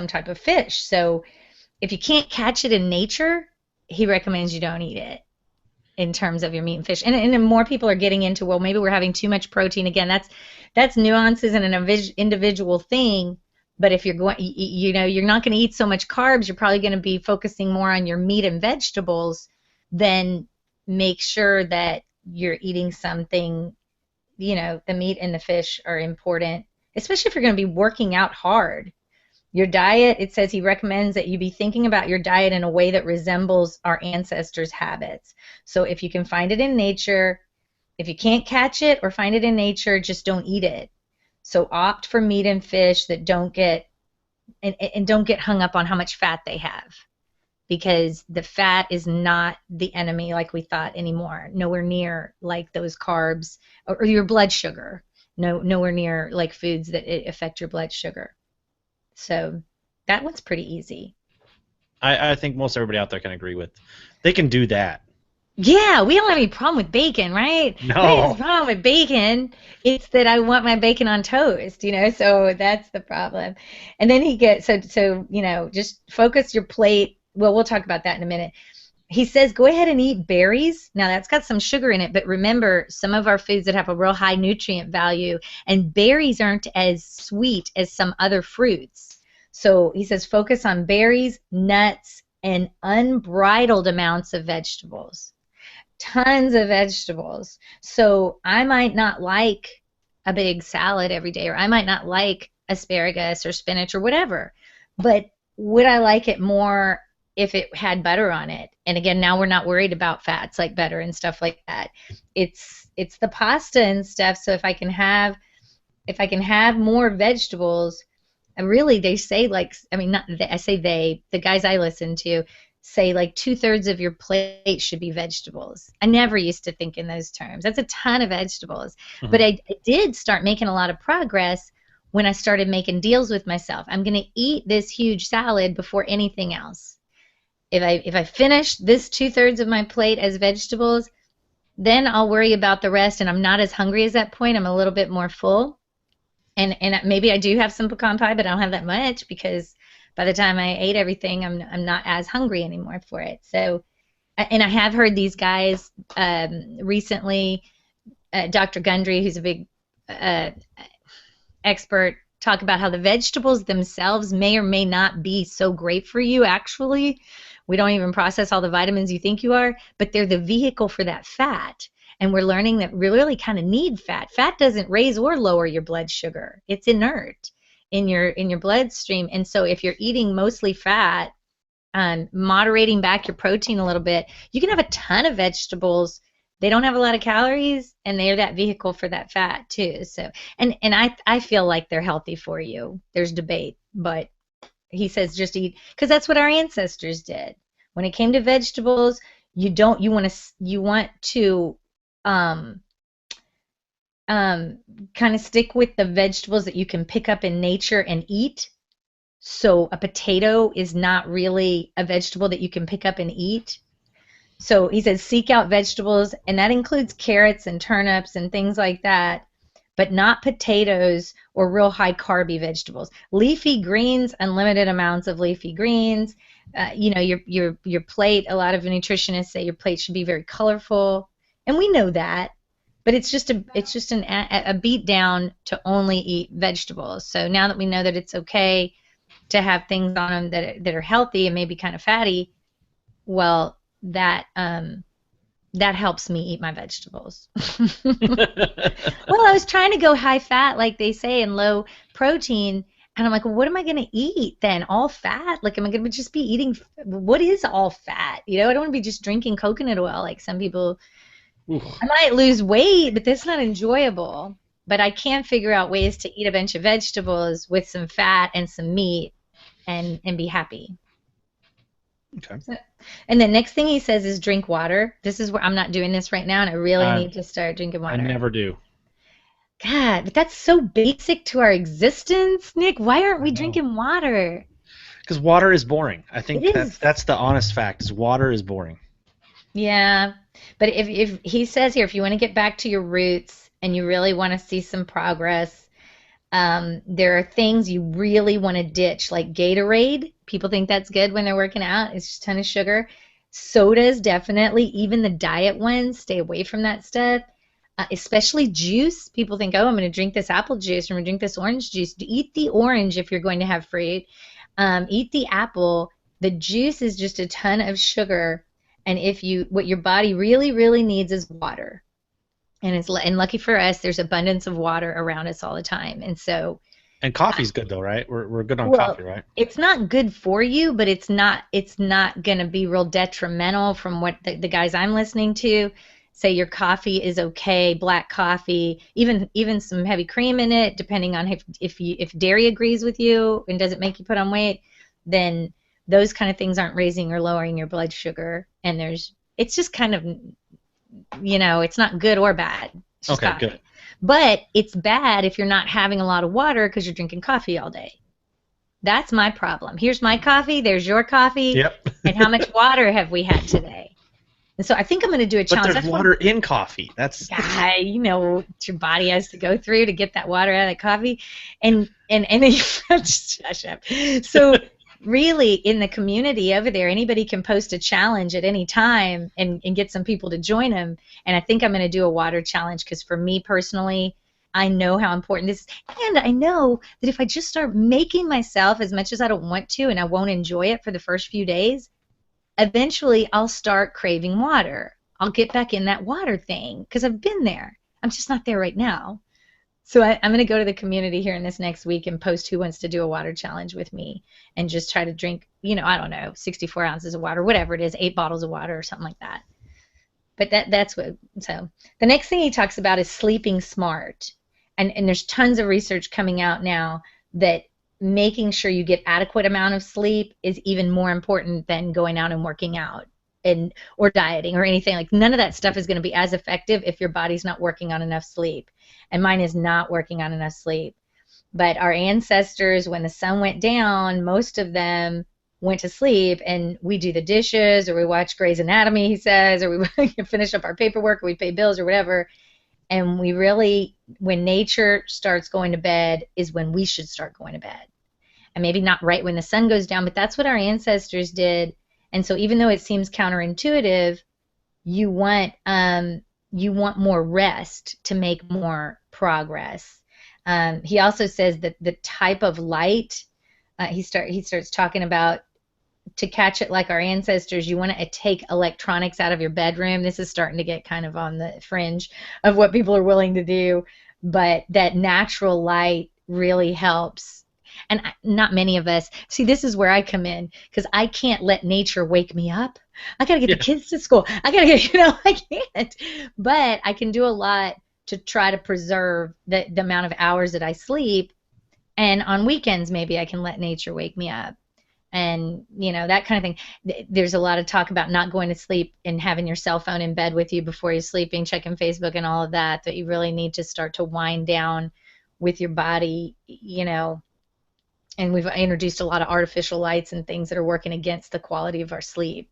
type of fish. So if you can't catch it in nature, he recommends you don't eat it in terms of your meat and fish. And more people are getting into, well, maybe we're having too much protein. Again, that's nuances and an individual thing. But if you're going, you're not going to eat so much carbs, you're probably going to be focusing more on your meat and vegetables. Then make sure that you're eating something, the meat and the fish are important, especially if you're going to be working out hard. Your diet, it says he recommends that you be thinking about your diet in a way that resembles our ancestors' habits. So if you can find it in nature, if you can't catch it or find it in nature, just don't eat it. So opt for meat and fish that don't get hung up on how much fat they have, because the fat is not the enemy like we thought anymore. Nowhere near like those carbs or your blood sugar. Nowhere near like foods that affect your blood sugar. So that one's pretty easy. I think most everybody out there can agree with. They can do that. Yeah, we don't have any problem with bacon, right? What is No. the problem with bacon? It's that I want my bacon on toast, so that's the problem. And then he gets, just focus your plate. Well, we'll talk about that in a minute. He says, go ahead and eat berries. Now, that's got some sugar in it, but remember, some of our foods that have a real high nutrient value, and berries aren't as sweet as some other fruits. So he says, focus on berries, nuts, and unbridled amounts of vegetables. Tons of vegetables. So I might not like a big salad every day, or I might not like asparagus or spinach or whatever, but would I like it more if it had butter on it? And again, now we're not worried about fats like butter and stuff like that. It's the pasta and stuff. So if I can have more vegetables, and really they say the guys I listen to say like 2/3 of your plate should be vegetables. I never used to think in those terms. That's a ton of vegetables. Mm-hmm. But I did start making a lot of progress when I started making deals with myself. I'm going to eat this huge salad before anything else. If I finish this 2/3 of my plate as vegetables, then I'll worry about the rest, and I'm not as hungry as that point. I'm a little bit more full. And maybe I do have some pecan pie, but I don't have that much because by the time I ate everything, I'm not as hungry anymore for it. So, and I have heard these guys recently, Dr. Gundry, who's a big expert, talk about how the vegetables themselves may or may not be so great for you, actually. We don't even process all the vitamins you think you are, but they're the vehicle for that fat. And we're learning that we really kind of need fat. Fat doesn't raise or lower your blood sugar. It's inert in your bloodstream. And so if you're eating mostly fat, moderating back your protein a little bit, you can have a ton of vegetables. They don't have a lot of calories, and they're that vehicle for that fat too. So, and I feel like they're healthy for you. There's debate, but he says just eat, because that's what our ancestors did. When it came to vegetables, you want to kind of stick with the vegetables that you can pick up in nature and eat. So a potato is not really a vegetable that you can pick up and eat. So he says seek out vegetables, and that includes carrots and turnips and things like that, but not potatoes or real high carby vegetables. Leafy greens, unlimited amounts of leafy greens. Your plate, a lot of nutritionists say your plate should be very colorful, and we know that, but it's just a beat down to only eat vegetables. So now that we know that it's okay to have things on them that are healthy and maybe kind of fatty, well, that helps me eat my vegetables. Well, I was trying to go high fat, like they say, and low protein, and I'm like, well, what am I going to eat then? All fat? Like, am I going to just be eating? What is all fat? I don't want to be just drinking coconut oil like some people. Oof. I might lose weight, but that's not enjoyable. But I can figure out ways to eat a bunch of vegetables with some fat and some meat and be happy. Okay. So, and the next thing he says is drink water. This is where I'm not doing this right now, and I really need to start drinking water. I never do. God, but that's so basic to our existence, Nick. Why aren't we drinking water? Because water is boring. I think that's the honest fact, is water is boring. Yeah, but if he says here, if you want to get back to your roots and you really want to see some progress, there are things you really want to ditch, like Gatorade. People think that's good when they're working out. It's just a ton of sugar. Sodas, definitely. Even the diet ones, stay away from that stuff. Especially juice. People think, oh, I'm going to drink this apple juice, or I'm going to drink this orange juice. Eat the orange if you're going to have fruit. Eat the apple. The juice is just a ton of sugar. And what your body really, really needs is water. And lucky for us, there's abundance of water around us all the time. And coffee's good though, right? We're good on coffee, right? It's not good for you, but it's not going to be real detrimental from what the guys I'm listening to say. Your coffee is okay, black coffee, even some heavy cream in it, depending on if dairy agrees with you and doesn't make you put on weight, then those kind of things aren't raising or lowering your blood sugar. And it's just kind of, it's not good or bad. It's just okay, coffee. Good. But it's bad if you're not having a lot of water because you're drinking coffee all day. That's my problem. Here's my coffee, there's your coffee, Yep. and how much water have we had today? And so I think I'm going to do a But challenge. there's water in coffee. That's Yeah, you know what your body has to go through to get that water out of the coffee, and then you just shush up. So really, in the community over there, anybody can post a challenge at any time and get some people to join them. And I think I'm going to do a water challenge because for me personally, I know how important this is, and I know that if I just start making myself as much as I don't want to, and I won't enjoy it for the first few days, eventually I'll start craving water. I'll get back in that water thing because I've been there. I'm just not there right now. So I'm going to go to the community here in this next week and post who wants to do a water challenge with me and just try to drink, I don't know, 64 ounces of water, whatever it is, 8 bottles of water or something like that. But that's what, so the next thing he talks about is sleeping smart. And there's tons of research coming out now that making sure you get adequate amount of sleep is even more important than going out and working out or dieting or anything. Like none of that stuff is going to be as effective if your body's not working on enough sleep. And mine is not working on enough sleep. But our ancestors, when the sun went down, most of them went to sleep, and we do the dishes or we watch Grey's Anatomy, he says, or we finish up our paperwork or we pay bills or whatever. And we really, when nature starts going to bed is when we should start going to bed. And maybe not right when the sun goes down, but that's what our ancestors did. And so even though it seems counterintuitive, you want more rest to make more progress. He also says that the type of light, he starts talking about, to catch it like our ancestors, you want to take electronics out of your bedroom. This is starting to get kind of on the fringe of what people are willing to do, but that natural light really helps. And not many of us, see, this is where I come in, because I can't let nature wake me up. I got to get the kids to school. I got to get, I can't. But I can do a lot to try to preserve the amount of hours that I sleep. And on weekends, maybe I can let nature wake me up. And, that kind of thing. There's a lot of talk about not going to sleep and having your cell phone in bed with you before you're sleeping, checking Facebook and all of that, that you really need to start to wind down with your body, and we've introduced a lot of artificial lights and things that are working against the quality of our sleep.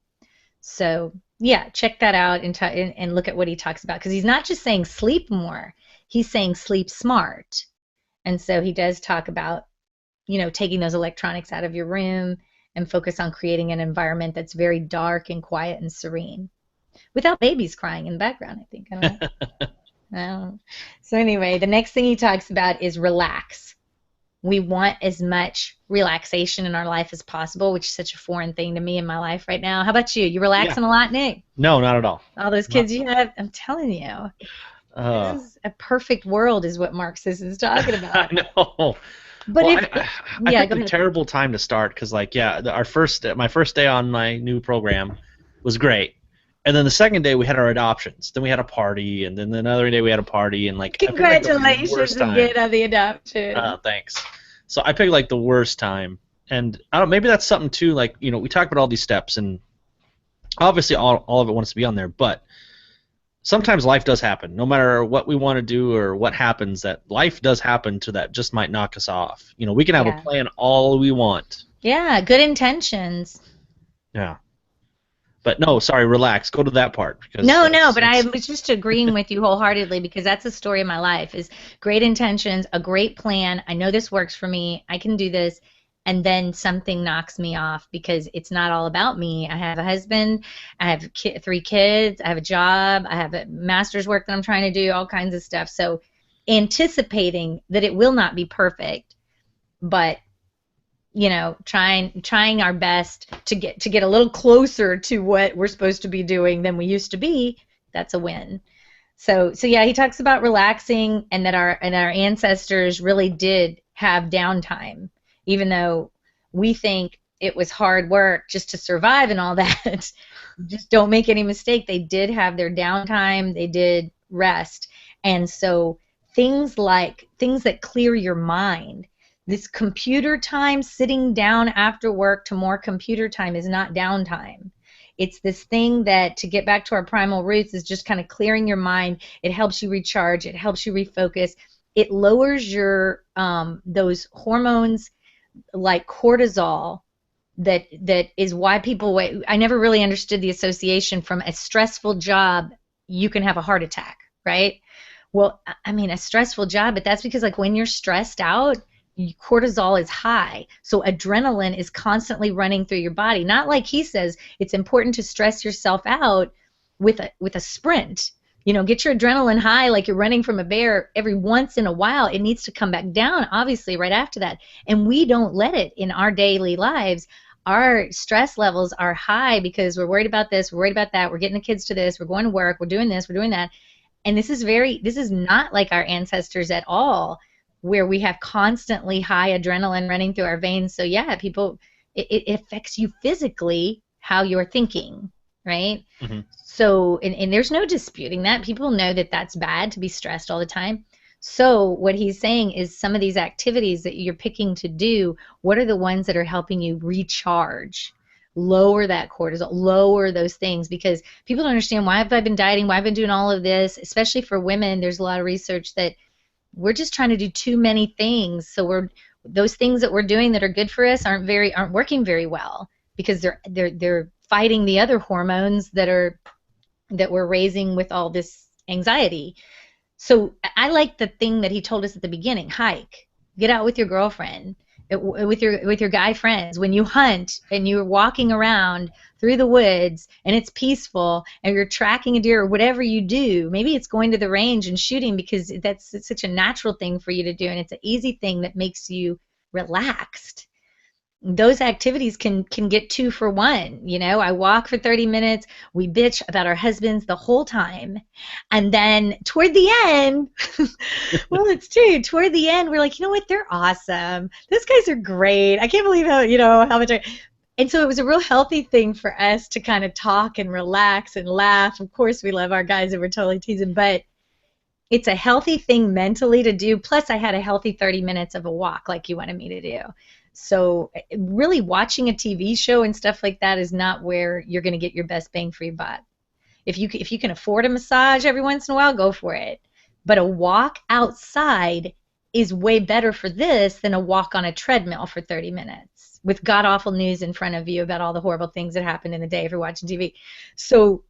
So, yeah, check that out and look at what he talks about, because he's not just saying sleep more, he's saying sleep smart. And so he does talk about, taking those electronics out of your room and focus on creating an environment that's very dark and quiet and serene without babies crying in the background, I think. I don't know. So anyway, the next thing he talks about is relax. We want as much relaxation in our life as possible, which is such a foreign thing to me in my life right now. How about you? You relaxing a lot, Nick? No, not at all. All those kids you have, I'm telling you. This is a perfst world is what Marxist is talking about. I know. But well, I picked a terrible time to start because, my first day on my new program was great, and then the second day we had our adoptions. Then we had a party, and then another day we had a party, and congratulations again on the adoption. Thanks. So I picked the worst time, and I don't. Maybe that's something too. We talk about all these steps, and obviously all of it wants to be on there, but sometimes life does happen. No matter what we want to do or what happens, that life does happen to that just might knock us off. We can have a plan all we want. Yeah, good intentions. Yeah. But no, sorry, relax. Go to that part. Because but I was just agreeing with you wholeheartedly, because that's the story of my life, is great intentions, a great plan. I know this works for me. I can do this. And then something knocks me off because it's not all about me. I have a husband, I have 3 kids, I have a job, I have a master's work that I'm trying to do, all kinds of stuff. So anticipating that it will not be perfect, but trying our best to get a little closer to what we're supposed to be doing than we used to be, that's a win. So yeah, he talks about relaxing, and that our ancestors really did have downtime. Even though we think it was hard work just to survive and all that, just don't make any mistake. They did have their downtime. They did rest. And so things that clear your mind, this computer time, sitting down after work to more computer time, is not downtime. It's this thing that, to get back to our primal roots, is just kind of clearing your mind. It helps you recharge. It helps you refocus. It lowers your those hormones like cortisol that is why people wait. I never really understood the association from a stressful job, you can have a heart attack, right? Well, I mean, a stressful job, but that's because like when you're stressed out, cortisol is high. So adrenaline is constantly running through your body. Not like he says, it's important to stress yourself out with a sprint. You know, get your adrenaline high like you're running from a bear. Every once in a while, it needs to come back down, obviously, right after that. And we don't let it in our daily lives. Our stress levels are high because we're worried about this, we're worried about that, we're getting the kids to this, we're going to work, we're doing this, we're doing that. And this is not like our ancestors at all, where we have constantly high adrenaline running through our veins. So yeah, people, it affects you physically how you're thinking, right? Mm-hmm. So, and there's no disputing that. People know that that's bad to be stressed all the time. So what he's saying is some of these activities that you're picking to do, what are the ones that are helping you recharge, lower that cortisol, lower those things? Because people don't understand, why have I been dieting, why have I been doing all of this, especially for women. There's a lot of research that we're just trying to do too many things. So those things that we're doing that are good for us aren't working very well, because they're fighting the other hormones that we're raising with all this anxiety. So I like the thing that he told us at the beginning: hike, get out with your girlfriend, with your guy friends. When you hunt and you're walking around through the woods and it's peaceful and you're tracking a deer or whatever you do, maybe it's going to the range and shooting because it's such a natural thing for you to do, and it's an easy thing that makes you relaxed. Those activities can get 2 for 1. You know, I walk for 30 minutes, we bitch about our husbands the whole time, and then toward the end, well, it's true, toward the end, we're like, you know what, they're awesome. Those guys are great. I can't believe how much and so it was a real healthy thing for us to kind of talk and relax and laugh. Of course, we love our guys and we're totally teasing, but it's a healthy thing mentally to do. Plus, I had a healthy 30 minutes of a walk like you wanted me to do. So really watching a TV show and stuff like that is not where you're going to get your best bang for your buck. If you can afford a massage every once in a while, go for it. But a walk outside is way better for this than a walk on a treadmill for 30 minutes with god-awful news in front of you about all the horrible things that happened in the day if you're watching TV. So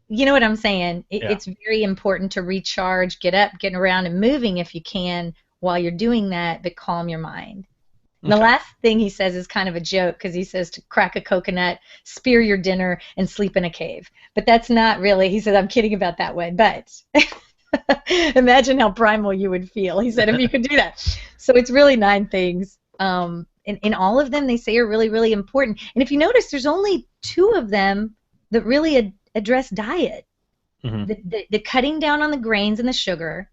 you know what I'm saying? It's very important to recharge, get up, getting around and moving if you can while you're doing that, but calm your mind. Okay. The last thing he says is kind of a joke, because he says to crack a coconut, spear your dinner, and sleep in a cave. But that's not really, he says, I'm kidding about that one, but imagine how primal you would feel, he said, if you could do that. So it's really 9 things. And all of them they say are really, really important. And if you notice, there's only 2 of them that really address diet. Mm-hmm. The cutting down on the grains and the sugar,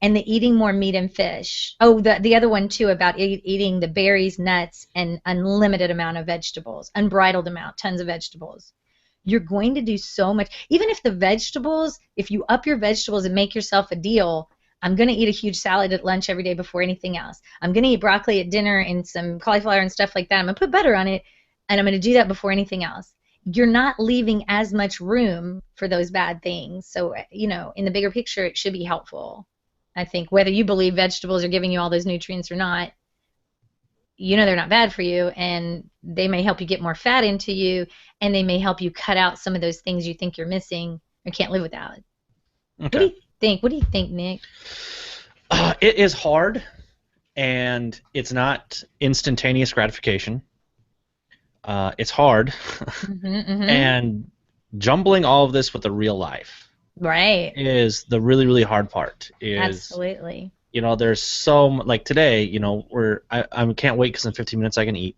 and the eating more meat and fish. Oh, the other one too, about eating the berries, nuts, and unlimited amount of vegetables, unbridled amount, tons of vegetables. You're going to do so much. Even if the vegetables, if you up your vegetables and make yourself a deal, I'm going to eat a huge salad at lunch every day before anything else. I'm going to eat broccoli at dinner and some cauliflower and stuff like that. I'm going to put butter on it, and I'm going to do that before anything else. You're not leaving as much room for those bad things. So, in the bigger picture, it should be helpful. I think whether you believe vegetables are giving you all those nutrients or not, they're not bad for you, and they may help you get more fat into you, and they may help you cut out some of those things you think you're missing or can't live without. Okay. What do you think, Nick? It is hard, and it's not instantaneous gratification. It's hard, and jumbling all of this with the real life. Right. Is the really, really hard part. Absolutely. There's so much, like today, I can't wait because in 15 minutes I can eat.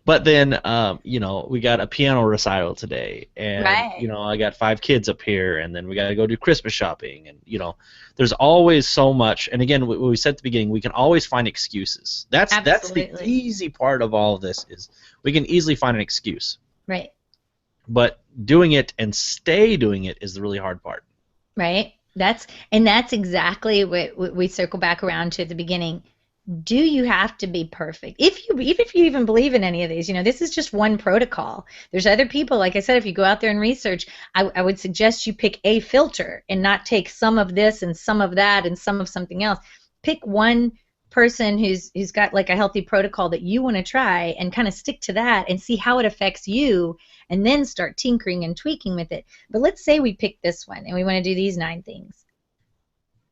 But then, we got a piano recital today, and right. I got 5 kids up here, and then we got to go do Christmas shopping, and there's always so much. And again, what we said at the beginning, we can always find excuses. That's the easy part of all of this, is we can easily find an excuse. Right. But doing it and stay doing it is the really hard part. Right. That's exactly what we circle back around to at the beginning. Do you have to be perfect? If you even believe in any of these, this is just one protocol. There's other people, like I said, if you go out there and research, I would suggest you pick a filter and not take some of this and some of that and some of something else. pick one person who's got like a healthy protocol that you want to try and kind of stick to that and see how it affects you, and then start tinkering and tweaking with it. But let's say we pick this one and we want to do these 9 things.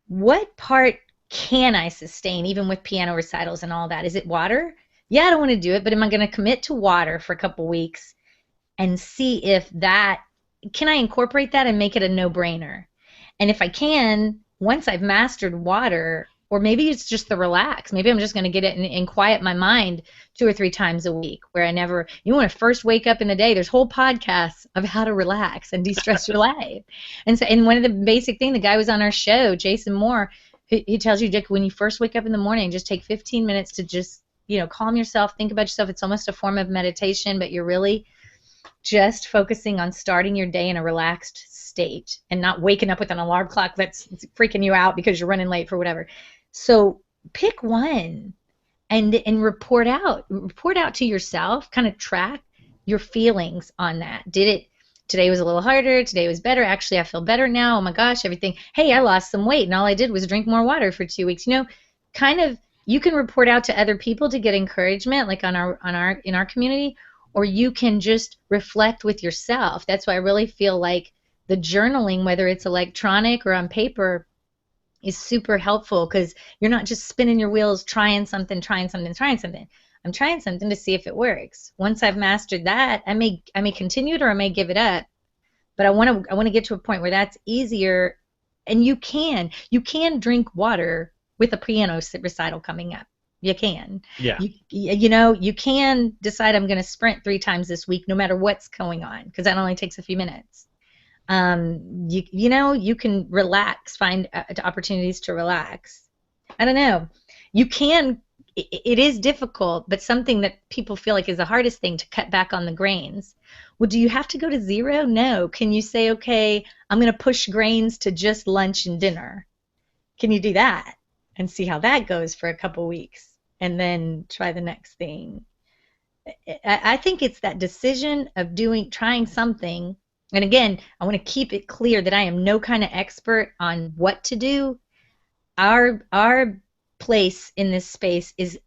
What part can I sustain even with piano recitals and all that? Is it water? Yeah, I don't want to do it, but am I going to commit to water for a couple weeks and see if that, can I incorporate that and make it a no-brainer? And if I can, once I've mastered water, or maybe it's just the relax. Maybe I'm just going to get it and quiet my mind 2 or 3 times a week, where I never, you want to first wake up in the day, there's whole podcasts of how to relax and de-stress your life. And so, and one of the basic things, the guy was on our show, Jason Moore, he tells you, Dick, when you first wake up in the morning, just take 15 minutes to just, calm yourself, think about yourself. It's almost a form of meditation, but you're really just focusing on starting your day in a relaxed state and not waking up with an alarm clock that's freaking you out because you're running late for whatever. So pick one and report out to yourself, kind of track your feelings on that. Today was a little harder, today was better, actually I feel better now, oh my gosh, everything. Hey, I lost some weight and all I did was drink more water for 2 weeks. Kind of, you can report out to other people to get encouragement, like in our community, or you can just reflect with yourself. That's why I really feel like the journaling, whether it's electronic or on paper, is super helpful, because you're not just spinning your wheels trying something. I'm trying something to see if it works. Once I've mastered that, I may continue it or I may give it up. But I want to get to a point where that's easier, and you can drink water with a piano recital coming up. You can. Yeah. You can decide I'm going to sprint 3 times this week, no matter what's going on, because that only takes a few minutes. You can relax, find opportunities to relax. I don't know. You can. It is difficult, but something that people feel like is the hardest thing, to cut back on the grains. Well, do you have to go to 0? No. Can you say, okay, I'm going to push grains to just lunch and dinner? Can you do that and see how that goes for a couple weeks, and then try the next thing? I think it's that decision of trying something. And again, I want to keep it clear that I am no kind of expert on what to do. Our place in this space is,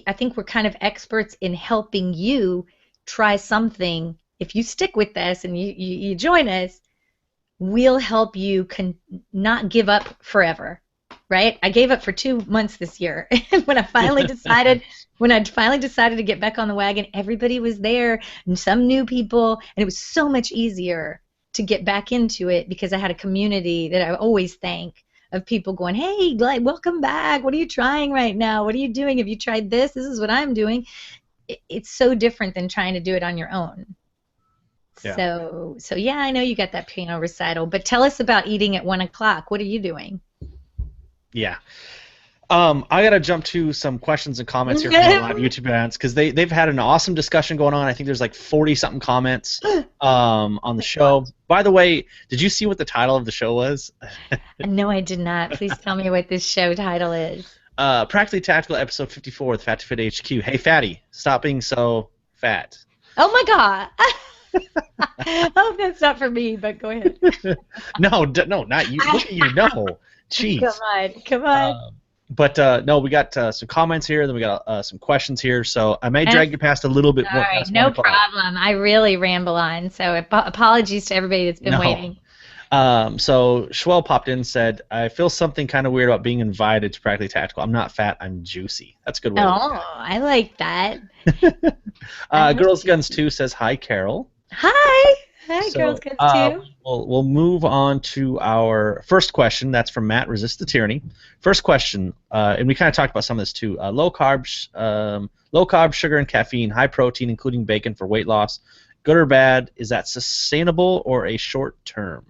I think we're kind of experts in helping you try something. If you stick with us and you join us, we'll help you not give up forever. Right? I gave up for 2 months this year. And when I finally decided to get back on the wagon, everybody was there, and some new people, and it was so much easier to get back into it because I had a community that I always thank, of people going, hey, like, welcome back. What are you trying right now? What are you doing? Have you tried this? This is what I'm doing. It's so different than trying to do it on your own. Yeah. So yeah, I know you got that piano recital, but tell us about eating at 1 o'clock. What are you doing? Yeah. I got to jump to some questions and comments here from the live YouTube events, because they've had an awesome discussion going on. I think there's like 40-something comments on the show. By the way, did you see what the title of the show was? No, I did not. Please tell me what this show title is. Practically Tactical, episode 54 with Fat2FitHQ. Hey, Fatty, stop being so fat. Oh, my God. I hope that's not for me, but go ahead. No, not you. Look at you. No. Jeez. Come on. No, we got some comments here, then we got some questions here, so I may drag you past a little bit more. All right, no problem. I really ramble on, so apologies to everybody that's been waiting. So Schwell popped in and said, I feel something kind of weird about being invited to Practically Tactical. I'm not fat, I'm juicy. That's a good way. Oh, I like that. Girls Guns 2 says, hi, Carol. Hi. Hi, Girls Guns 2. We'll move on to our first question. That's from Matt, Resist the Tyranny. First question, and we kind of talked about some of this too. Low carbs, sugar and caffeine, high protein, including bacon for weight loss. Good or bad? Is that sustainable or a short term?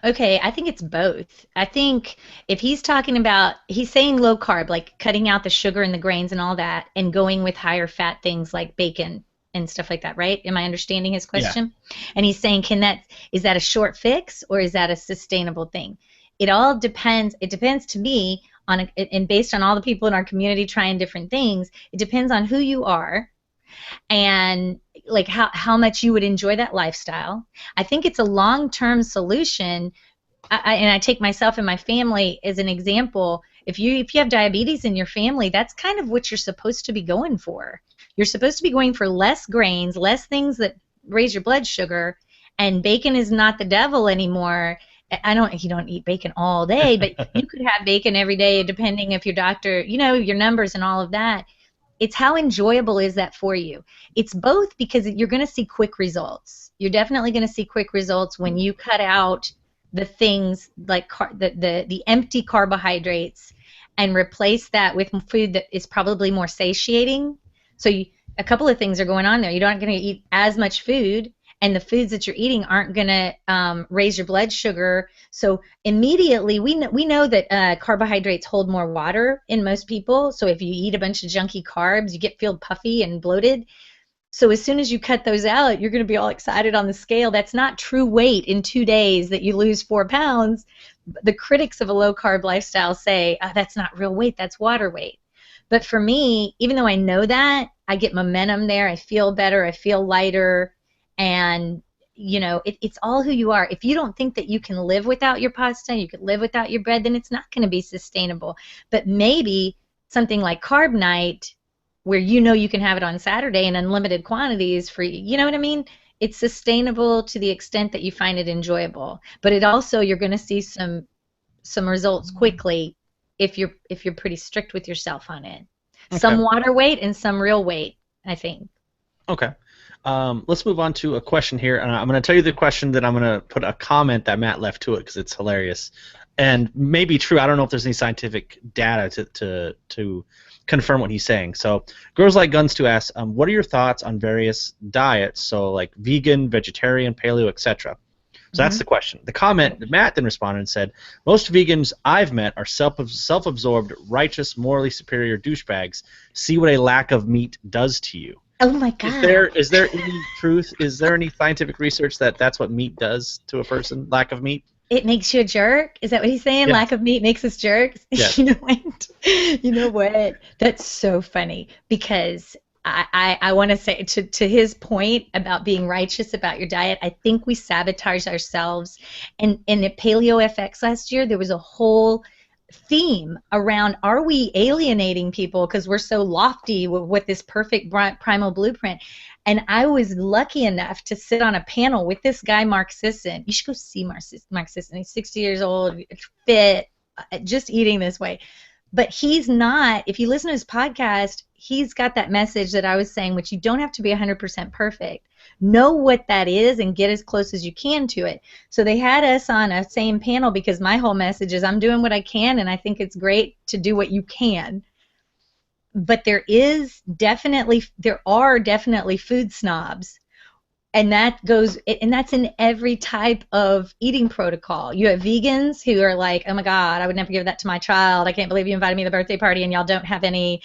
Okay, I think it's both. I think if he's saying low carb, like cutting out the sugar and the grains and all that, and going with higher fat things like bacon and stuff like that, right? Am I understanding his question? Yeah. And he's saying, is that a short fix or is that a sustainable thing? It all depends. It depends to me and based on all the people in our community trying different things, it depends on who you are and like how much you would enjoy that lifestyle. I think it's a long-term solution. And I take myself and my family as an example. If you have diabetes in your family, that's kind of what you're supposed to be going for. You're supposed to be going for less grains, less things that raise your blood sugar, and bacon is not the devil anymore. You don't eat bacon all day, but you could have bacon every day depending if your doctor, your numbers and all of that. It's how enjoyable is that for you? It's both, because you're going to see quick results. You're definitely going to see quick results when you cut out the things like the empty carbohydrates and replace that with food that is probably more satiating. So a couple of things are going on there. You're not going to eat as much food, and the foods that you're eating aren't going to raise your blood sugar. So immediately, we know that carbohydrates hold more water in most people. So if you eat a bunch of junky carbs, you feel puffy and bloated. So as soon as you cut those out, you're going to be all excited on the scale. That's not true weight in 2 days that you lose 4 pounds. The critics of a low-carb lifestyle say, that's not real weight, that's water weight. But for me, even though I know that, I get momentum there. I feel better. I feel lighter. And, it's all who you are. If you don't think that you can live without your pasta, you could live without your bread, then it's not going to be sustainable. But maybe something like Carb Night, where you can have it on Saturday in unlimited quantities for you know what I mean? It's sustainable to the extent that you find it enjoyable. But it also, you're going to see some results quickly if you're pretty strict with yourself on it. Okay. Some water weight and some real weight, I think. Okay. Let's move on to a question here, and I'm going to tell you the question, then I'm going to put a comment that Matt left to it because it's hilarious and maybe true. I don't know if there's any scientific data to confirm what he's saying. So, Girls Like Guns to ask, what are your thoughts on various diets? So, like vegan, vegetarian, paleo, etc. So that's the question. The comment, Matt then responded and said, most vegans I've met are self-absorbed, righteous, morally superior douchebags. See what a lack of meat does to you. Oh my God. Is there any truth? Is there any scientific research that that's what meat does to a person? Lack of meat? It makes you a jerk? Is that what he's saying? Yeah. Lack of meat makes us jerks? Yes. You know what? That's so funny, because I want to say to his point about being righteous about your diet, I think we sabotage ourselves. And at Paleo FX last year, there was a whole theme around, are we alienating people because we're so lofty with this perfect primal blueprint? And I was lucky enough to sit on a panel with this guy, Mark Sisson. You should go see Mark Sisson. He's 60 years old, fit, just eating this way. But he's not, if you listen to his podcast, he's got that message that I was saying, which you don't have to be 100% perfect. Know what that is and get as close as you can to it. So they had us on a same panel because my whole message is I'm doing what I can, and I think it's great to do what you can. But there are definitely food snobs, and that's in every type of eating protocol. You have vegans who are like, oh my God, I would never give that to my child. I can't believe you invited me to the birthday party and y'all don't have any,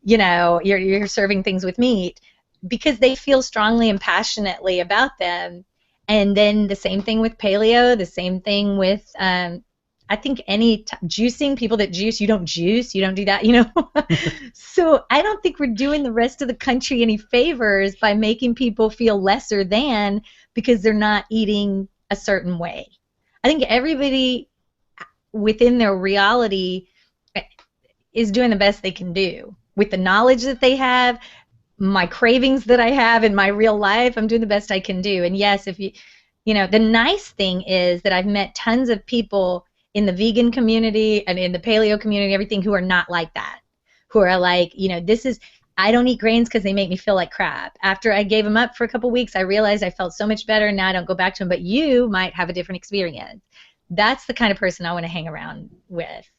you're serving things with meat, because they feel strongly and passionately about them. And then the same thing with paleo, the same thing with I think juicing, people that juice, you don't do that, So I don't think we're doing the rest of the country any favors by making people feel lesser than because they're not eating a certain way. I think everybody within their reality is doing the best they can do with the knowledge that they have, my cravings that I have in my real life. I'm doing the best I can do. And yes, if the nice thing is that I've met tons of people in the vegan community and in the paleo community, everything, who are not like that, who are like, I don't eat grains because they make me feel like crap. After I gave them up for a couple weeks, I realized I felt so much better, and now I don't go back to them, but you might have a different experience. That's the kind of person I want to hang around with.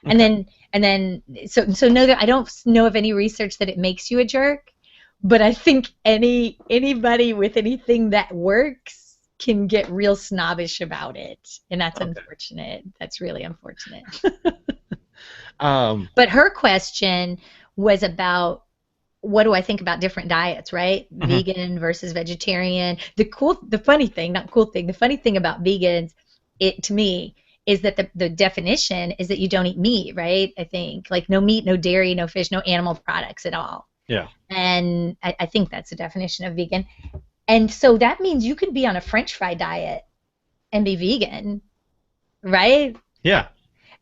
Okay. And then so no, I don't know of any research that it makes you a jerk, but I think anybody with anything that works can get real snobbish about it, and that's unfortunate. That's really unfortunate. But her question was about, what do I think about different diets, right? Mm-hmm. Vegan versus vegetarian. The funny thing about vegans, to me, is that the definition is that you don't eat meat, right? I think, like, no meat, no dairy, no fish, no animal products at all. Yeah. And I think that's the definition of vegan. And so that means you could be on a French fry diet and be vegan, right? Yeah.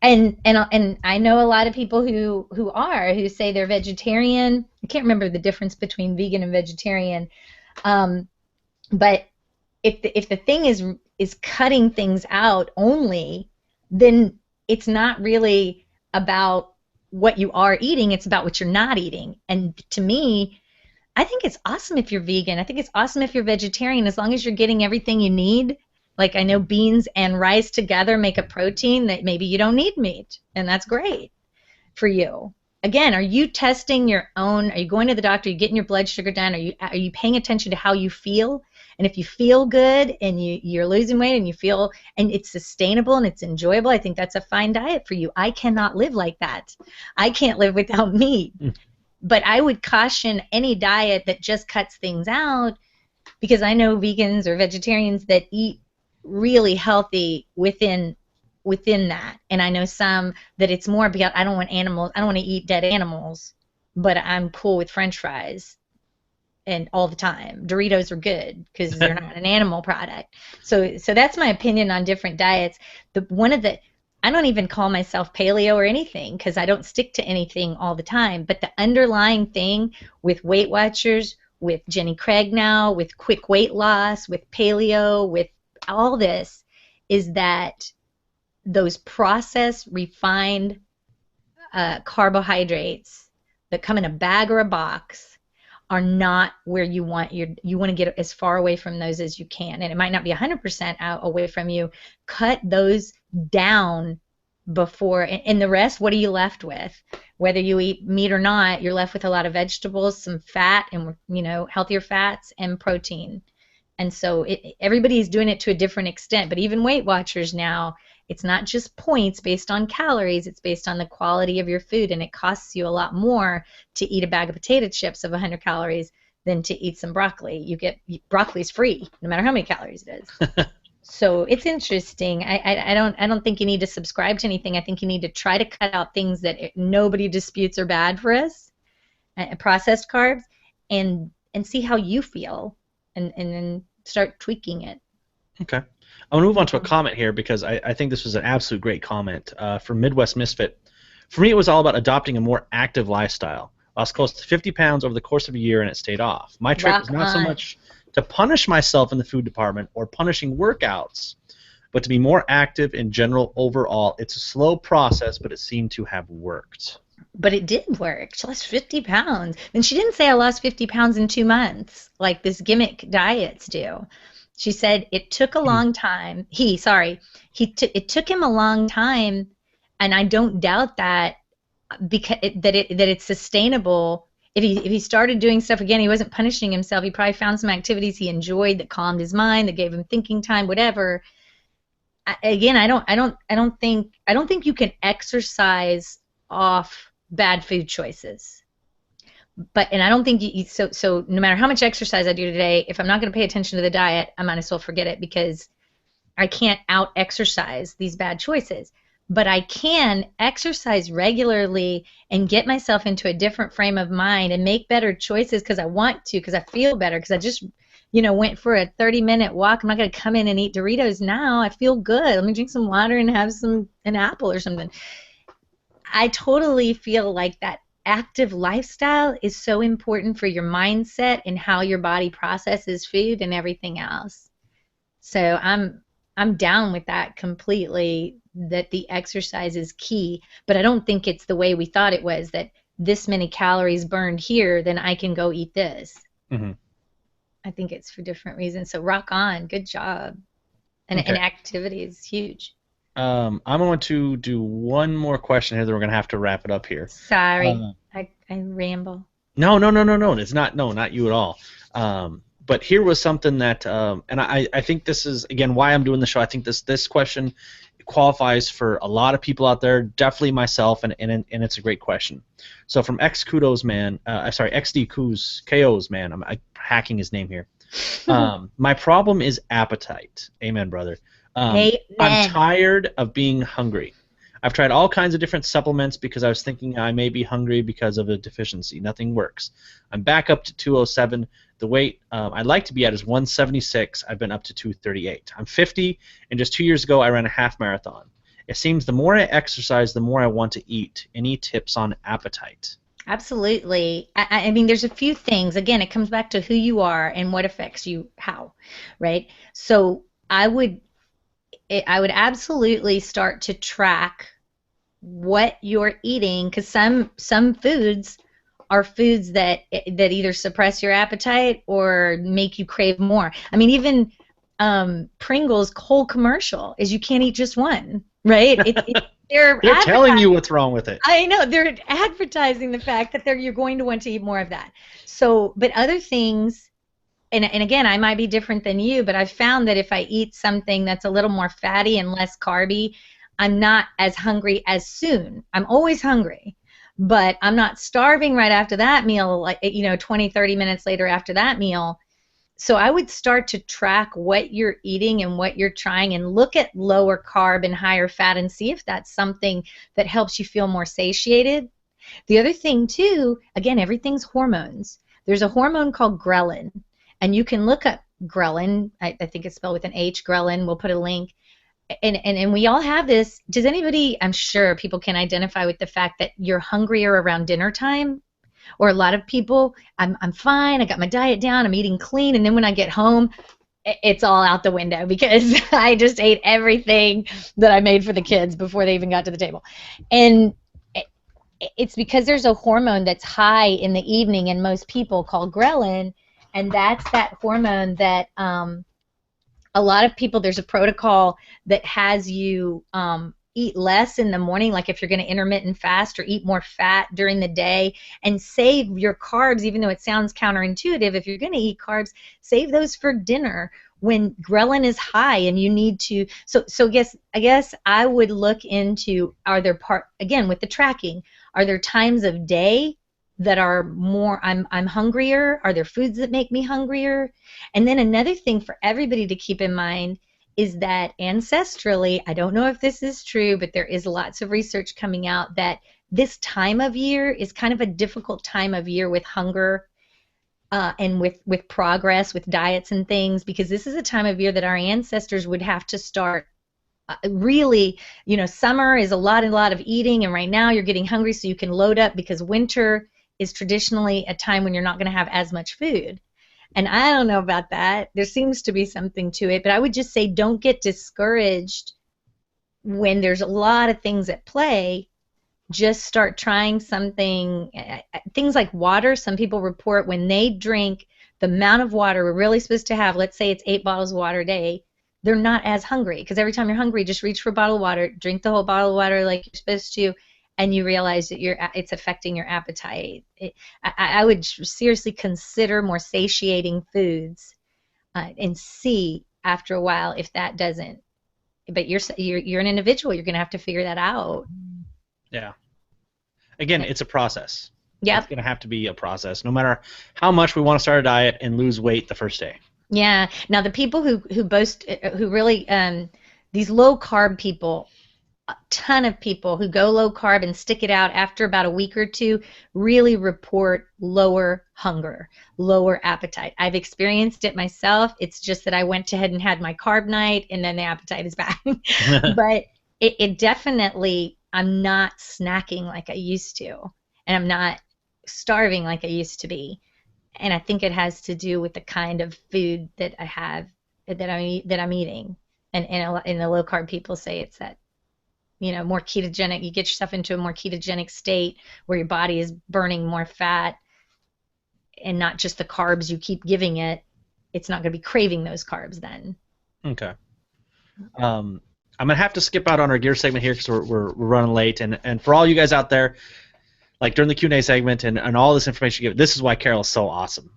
And I know a lot of people who say they're vegetarian. I can't remember the difference between vegan and vegetarian. But if the thing is cutting things out only, then it's not really about what you are eating, it's about what you're not eating. And to me, I think it's awesome if you're vegan. I think it's awesome if you're vegetarian, as long as you're getting everything you need. Like, I know beans and rice together make a protein that maybe you don't need meat, and that's great for you. Again, are you testing your own? Are you going to the doctor? Are you getting your blood sugar down? Are you paying attention to how you feel? And if you feel good and you're losing weight and you feel and it's sustainable and it's enjoyable, I think that's a fine diet for you. I cannot live like that. I can't live without meat. But I would caution any diet that just cuts things out, because I know vegans or vegetarians that eat really healthy within that, and I know some that it's more about I don't want to eat dead animals, but I'm cool with French fries and all the time. Doritos are good because they're not an animal product. So that's my opinion on different diets. I don't even call myself paleo or anything because I don't stick to anything all the time, but the underlying thing with Weight Watchers, with Jenny Craig now, with quick weight loss, with paleo, with all this, is that those processed, refined carbohydrates that come in a bag or a box are not where you want to get as far away from those as you can. And it might not be 100% out away from you. Cut those down before, and the rest, what are you left with? Whether you eat meat or not, you're left with a lot of vegetables, some fat, and healthier fats and protein. And so everybody's doing it to a different extent. But even Weight Watchers now, it's not just points based on calories, it's based on the quality of your food, and it costs you a lot more to eat a bag of potato chips of 100 calories than to eat some broccoli. Broccoli's free, no matter how many calories it is. So it's interesting. I don't think you need to subscribe to anything. I think you need to try to cut out things that nobody disputes are bad for us, processed carbs, and see how you feel, and then start tweaking it. Okay. I'm going to move on to a comment here because I think this was an absolute great comment from Midwest Misfit. For me, it was all about adopting a more active lifestyle. I was close to 50 pounds over the course of a year, and it stayed off. My trick was not so much to punish myself in the food department or punishing workouts, but to be more active in general overall. It's a slow process, but it seemed to have worked. But it did work. She lost 50 pounds. And she didn't say I lost 50 pounds in 2 months like this gimmick diets do. She said it took a long time. It took him a long time, and I don't doubt that, because that it's sustainable. If he started doing stuff again, he wasn't punishing himself. He probably found some activities he enjoyed that calmed his mind, that gave him thinking time, whatever. I don't think you can exercise off bad food choices. And I don't think so no matter how much exercise I do today, if I'm not going to pay attention to the diet, I might as well forget it, because I can't out-exercise these bad choices. But I can exercise regularly and get myself into a different frame of mind and make better choices because I want to, because I feel better, because I just went for a 30-minute walk. I'm not going to come in and eat Doritos now. I feel good. Let me drink some water and have an apple or something. I totally feel like that active lifestyle is so important for your mindset and how your body processes food and everything else. So I'm down with that completely, that the exercise is key, but I don't think it's the way we thought it was, that this many calories burned here, then I can go eat this. Mm-hmm. I think it's for different reasons. So rock on. Good job. And activity is huge. I'm going to do one more question here, then we're going to have to wrap it up here. Sorry, I ramble. No, it's not. No, not you at all. But here was something that, and I think this is, again, why I'm doing the show. I think this question qualifies for a lot of people out there, definitely myself, and it's a great question. So from XD KO's man, I'm hacking his name here. My problem is appetite. Amen, brother. I'm tired of being hungry. I've tried all kinds of different supplements because I was thinking I may be hungry because of a deficiency. Nothing works. I'm back up to 207. The weight I'd like to be at is 176. I've been up to 238. I'm 50, and just 2 years ago I ran a half marathon. It seems the more I exercise, the more I want to eat. Any tips on appetite? Absolutely. I mean, there's a few things. Again, it comes back to who you are and what affects you how, right? So I would absolutely start to track what you're eating, because some foods are foods that either suppress your appetite or make you crave more. I mean, even Pringles' whole commercial is you can't eat just one, right? They're They're telling you what's wrong with it. I know they're advertising the fact that you're going to want to eat more of that. So, but other things, and again, I might be different than you, but I've found that if I eat something that's a little more fatty and less carby, I'm not as hungry as soon. I'm always hungry, but I'm not starving right after that meal, like 20, 30 minutes later after that meal. So I would start to track what you're eating and what you're trying and look at lower carb and higher fat and see if that's something that helps you feel more satiated. The other thing too, again, everything's hormones. There's a hormone called ghrelin, and you can look up ghrelin. I think it's spelled with an H, ghrelin. We'll put a link. And we all have this. Does anybody, I'm sure people can identify with the fact that you're hungrier around dinner time? Or a lot of people, I'm fine, I got my diet down, I'm eating clean, and then when I get home, it's all out the window because I just ate everything that I made for the kids before they even got to the table. And it's because there's a hormone that's high in the evening in most people called ghrelin, and that's that hormone that a lot of people, there's a protocol that has you eat less in the morning, like if you're going to intermittent fast, or eat more fat during the day and save your carbs, even though it sounds counterintuitive. If you're going to eat carbs, save those for dinner when ghrelin is high and you need to. So I guess I would look into, are there again with the tracking, are there times of day that are more, I'm hungrier? Are there foods that make me hungrier? And then another thing for everybody to keep in mind is that ancestrally, I don't know if this is true, but there is lots of research coming out that this time of year is kind of a difficult time of year with hunger and with progress, with diets and things, because this is a time of year that our ancestors would have to start really, summer is a lot of eating, and right now you're getting hungry so you can load up, because winter is traditionally a time when you're not going to have as much food. And I don't know about that. There seems to be something to it, but I would just say don't get discouraged when there's a lot of things at play. Just start trying something. Things like water, some people report when they drink the amount of water we're really supposed to have, let's say it's 8 bottles of water a day, they're not as hungry, because every time you're hungry, just reach for a bottle of water, drink the whole bottle of water like you're supposed to, and you realize that it's affecting your appetite. I would seriously consider more satiating foods and see after a while if that doesn't. But you're an individual. You're going to have to figure that out. Yeah. Again, it's a process. Yep. It's going to have to be a process, no matter how much we want to start a diet and lose weight the first day. Yeah. Now the people who boast, who really, these low carb people, a ton of people who go low carb and stick it out after about a week or two really report lower hunger, lower appetite. I've experienced it myself. It's just that I went ahead and had my carb night, and then the appetite is back. But it definitely, I'm not snacking like I used to, and I'm not starving like I used to be. And I think it has to do with the kind of food that I have, that I'm eating. And the low carb people say it's that, more ketogenic. You get yourself into a more ketogenic state where your body is burning more fat and not just the carbs you keep giving it. It's not going to be craving those carbs then. Okay. I'm going to have to skip out on our gear segment here because we're running late. And for all you guys out there, like during the Q&A segment and all this information you give, this is why Carol is so awesome.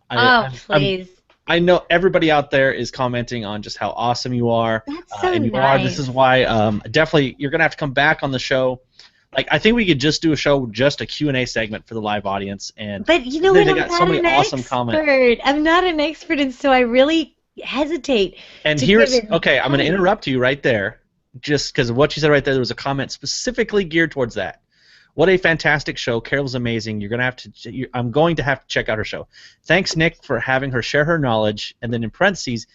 Please. I know everybody out there is commenting on just how awesome you are. That's so and you nice. are. This is why definitely you're going to have to come back on the show. Like, I think we could just do a show, just a Q&A segment for the live audience. But you know what? They got so many awesome comments. I'm not an expert, and so I really hesitate. And here's, okay, I'm going to interrupt you right there, just because of what you said right there. There was a comment specifically geared towards that. What a fantastic show. Carol's amazing. I'm going to have to check out her show. Thanks, Nick, for having her share her knowledge. And then in parentheses,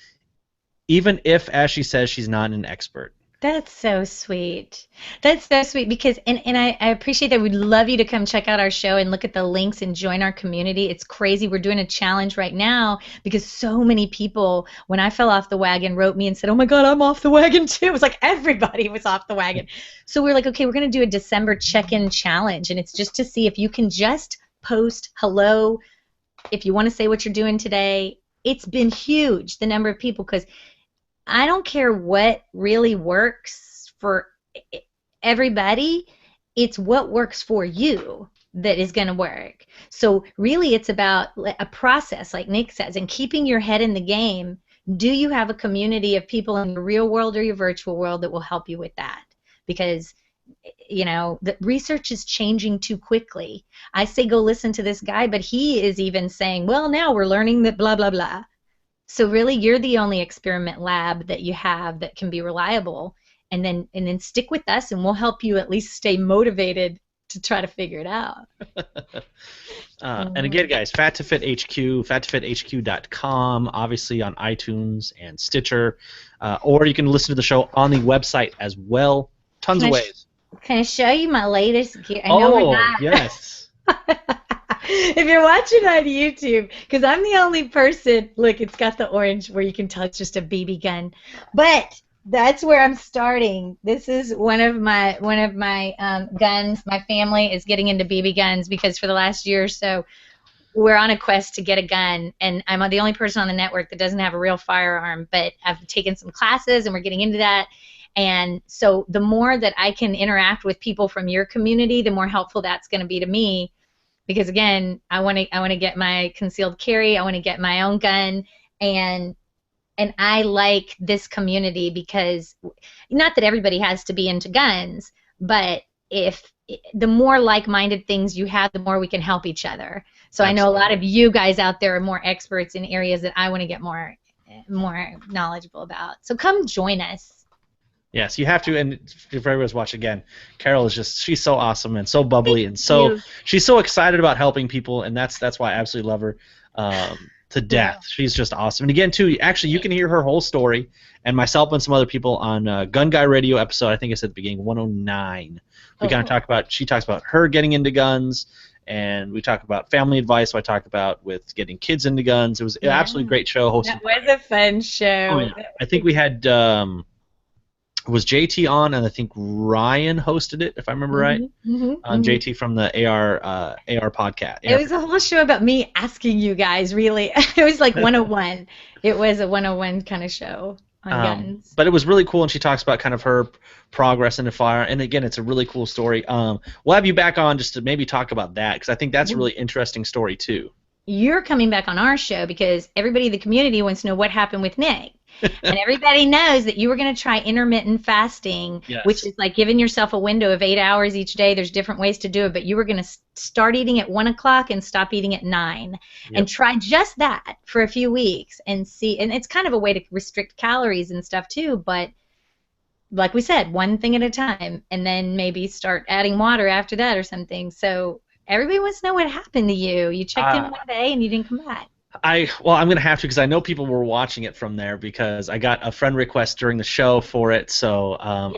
even if, as she says, she's not an expert. That's so sweet. That's so sweet because and I appreciate that. We'd love you to come check out our show and look at the links and join our community. It's crazy. We're doing a challenge right now because so many people, when I fell off the wagon, wrote me and said, "Oh my God, I'm off the wagon too." It was like everybody was off the wagon. So we're like, okay, we're gonna do a December check-in challenge, and it's just to see if you can just post hello, if you want to say what you're doing today. It's been huge, the number of people, because I don't care what really works for everybody. It's what works for you that is going to work. So really it's about a process, like Nick says, and keeping your head in the game. Do you have a community of people in your real world or your virtual world that will help you with that? Because the research is changing too quickly. I say go listen to this guy, but he is even saying, well, now we're learning that blah, blah, blah. So really, you're the only experiment lab that you have that can be reliable, and then stick with us, and we'll help you at least stay motivated to try to figure it out. And again, guys, Fat2FitHQ, Fat2FitHQ.com, obviously on iTunes and Stitcher, or you can listen to the show on the website as well. Tons of ways. Can I show you my latest gear? I know we're not. Yes. If you're watching on YouTube, because I'm the only person, look, it's got the orange where you can tell it's just a BB gun, but that's where I'm starting. This is one of my guns. My family is getting into BB guns because for the last year or so, we're on a quest to get a gun, and I'm the only person on the network that doesn't have a real firearm, but I've taken some classes, and we're getting into that. And so the more that I can interact with people from your community, the more helpful that's going to be to me. Because again, I want to get my concealed carry. I want to get my own gun, and I like this community because not that everybody has to be into guns, but if the more like-minded things you have, the more we can help each other. So absolutely. I know a lot of you guys out there are more experts in areas that I want to get more knowledgeable about. So come join us. Yes, you have to, and if everyone's watching again, Carol is she's so awesome and so bubbly, and she's so excited about helping people, and that's why I absolutely love her to death. Yeah. She's just awesome. And again, too, actually, you can hear her whole story, and myself and some other people on Gun Guy Radio episode, I think it's at the beginning, 109. We kind of talk about, she talks about her getting into guns, and we talk about family advice, so I talked about with getting kids into guns. It was an absolutely great show hosted. That was a fun show. Oh, yeah. I think we had... was JT on, and I think Ryan hosted it, if I remember right. JT from the AR podcast. It was a whole show about me asking you guys, really. It was like 101. It was a 101 kind of show on guns. But it was really cool, and she talks about kind of her progress into fire. And again, it's a really cool story. We'll have you back on just to maybe talk about that, because I think that's a really interesting story, too. You're coming back on our show because everybody in the community wants to know what happened with Nick. And everybody knows that you were going to try intermittent fasting, which is like giving yourself a window of 8 hours each day. There's different ways to do it, but you were going to start eating at 1 o'clock and stop eating at 9, and try just that for a few weeks and see. And it's kind of a way to restrict calories and stuff too, but like we said, one thing at a time, and then maybe start adding water after that or something. So everybody wants to know what happened to you. You checked in one day and you didn't come back. I'm going to have to, because I know people were watching it from there, because I got a friend request during the show for it. So I'm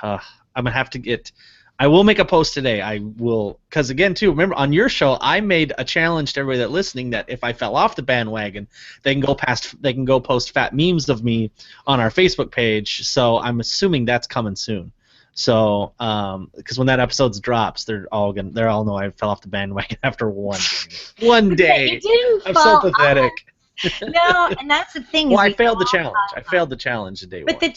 going to have to get. I will make a post today. I will, because again, too, remember on your show, I made a challenge to everybody that listening that if I fell off the bandwagon, they can go post fat memes of me on our Facebook page. So I'm assuming that's coming soon. So, because when that episode drops, they're all know I fell off the bandwagon after one day. I'm so pathetic. No, and that's the thing. Well, I failed the challenge. I failed the challenge day one. But the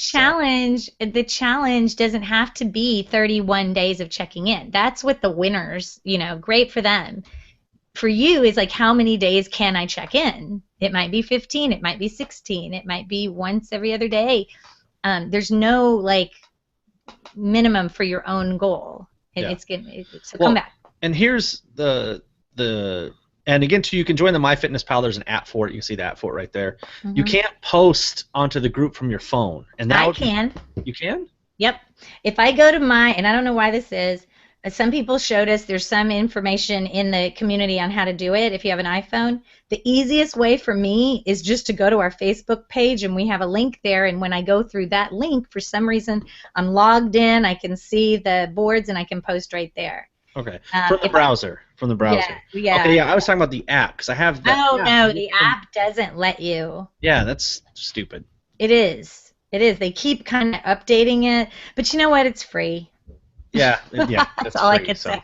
challenge doesn't have to be 31 days of checking in. That's what the winners, great for them. For you, is like, how many days can I check in? It might be 15. It might be 16. It might be once every other day. There's no minimum for your own goal. It's good. So come back. And here's the and again, too, you can join the MyFitnessPal. There's an app for it. You can see the app for it right there. You can't post onto the group from your phone. And I can. You can? Yep. If I go to and I don't know why this is, Some people showed us there's some information in the community on how to do it if you have an iPhone. The easiest way for me is just to go to our Facebook page, and we have a link there, and when I go through that link, for some reason, I'm logged in, I can see the boards, and I can post right there. Okay, from the browser. From the browser. Yeah. Okay, yeah, I was talking about the app, because I have the Oh, no, the app doesn't let you. Yeah, that's stupid. It is. It is. They keep kind of updating it, but you know what? It's free. Yeah, that's all free, I can say.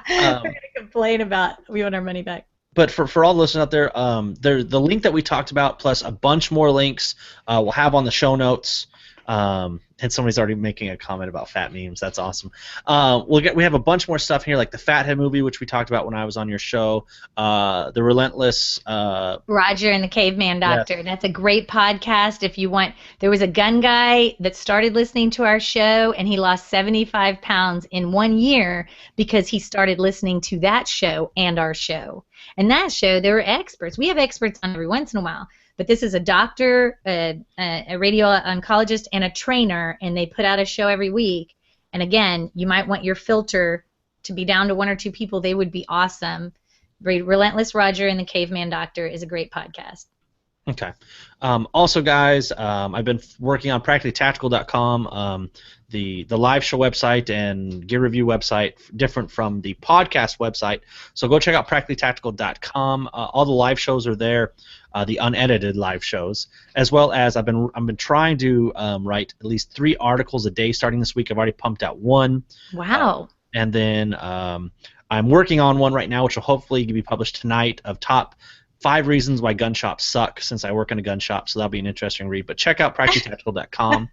I'm going to complain about we want our money back. But for all the listeners out there, the link that we talked about plus a bunch more links we'll have on the show notes. And somebody's already making a comment about fat memes. That's awesome. We have a bunch more stuff here, like the Fathead movie, which we talked about when I was on your show. The Relentless Roger and the Caveman Doctor. Yes. That's a great podcast. If you want, there was a gun guy that started listening to our show, and he lost 75 pounds in 1 year because he started listening to that show and our show. And that show, there were experts. We have experts on every once in a while. But this is a doctor, a radio oncologist, and a trainer, and they put out a show every week. And again, you might want your filter to be down to 1 or 2 people. They would be awesome. Relentless Roger and the Caveman Doctor is a great podcast. Okay. Also, guys, I've been working on practicallytactical.com, the live show website and gear review website, different from the podcast website. So go check out practicallytactical.com. All the live shows are there, the unedited live shows, as well as I've been trying to write at least 3 articles a day starting this week. I've already pumped out 1. Wow. And then I'm working on one right now, which will hopefully be published tonight, of top 5 reasons why gun shops suck, since I work in a gun shop, so that'll be an interesting read. But check out practicallytactical.com.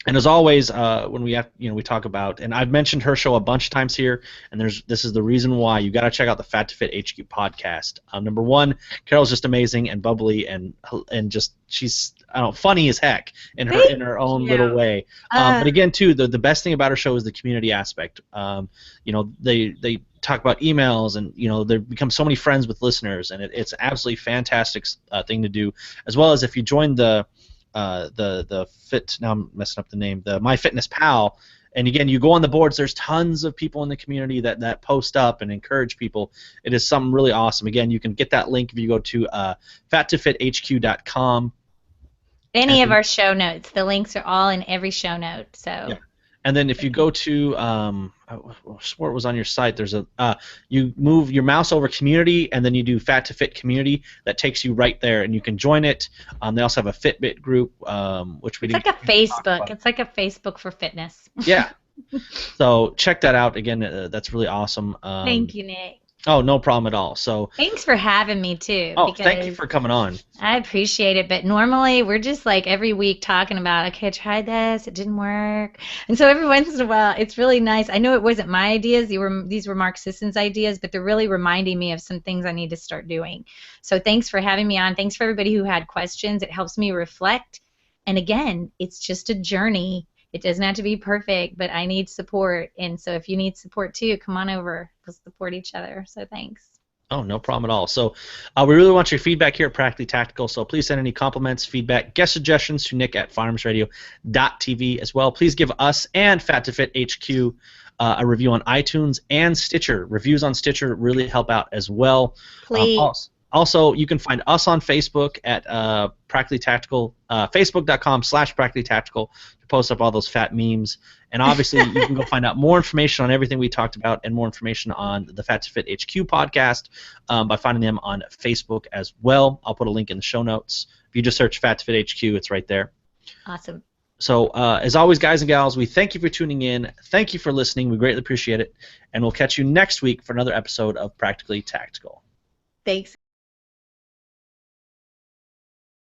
And as always, when we talk about, and I've mentioned her show a bunch of times here, and this is the reason why you got to check out the Fat2FitHQ podcast. Number 1, Carol's just amazing and bubbly and just she's funny as heck in her own little way. But again, too, the best thing about her show is the community aspect. They talk about emails, and they become so many friends with listeners, and it's an absolutely fantastic thing to do. As well as if you join the fit, now I'm messing up the name, the MyFitnessPal, and again, you go on the boards, there's tons of people in the community that post up and encourage people. It is something really awesome. Again, you can get that link if you go to Fat2FitHQ.com. Any of our show notes, the links are all in every show note. So. Yeah. And then if you go to, I swore it was on your site, there's you move your mouse over community, and then you do Fat2Fit community. That takes you right there, and you can join it. They also have a Fitbit group, which we It's like a Facebook. It's like a Facebook for fitness. Yeah. So check that out. Again, that's really awesome. Thank you, Nick. Oh, no problem at all. So thanks for having me too. Oh, thank you for coming on. I appreciate it, but normally we're just like every week talking about, okay, I tried this, it didn't work, and so every once in a while it's really nice. I know it wasn't my ideas; these were Mark Sisson's ideas, but they're really reminding me of some things I need to start doing. So thanks for having me on. Thanks for everybody who had questions. It helps me reflect, and again, it's just a journey. It doesn't have to be perfect, but I need support. And so if you need support too, come on over. We'll support each other. So thanks. Oh, no problem at all. So we really want your feedback here at Practically Tactical. So please send any compliments, feedback, guest suggestions to Nick at firearmsradio.tv as well. Please give us and Fat2FitHQ a review on iTunes and Stitcher. Reviews on Stitcher really help out as well. Please. Also, you can find us on Facebook at Practically Tactical, Facebook.com/Practically Tactical to post up all those fat memes. And obviously, you can go find out more information on everything we talked about and more information on the Fat2FitHQ podcast by finding them on Facebook as well. I'll put a link in the show notes. If you just search Fat2FitHQ, it's right there. Awesome. So, as always, guys and gals, we thank you for tuning in. Thank you for listening. We greatly appreciate it. And we'll catch you next week for another episode of Practically Tactical. Thanks.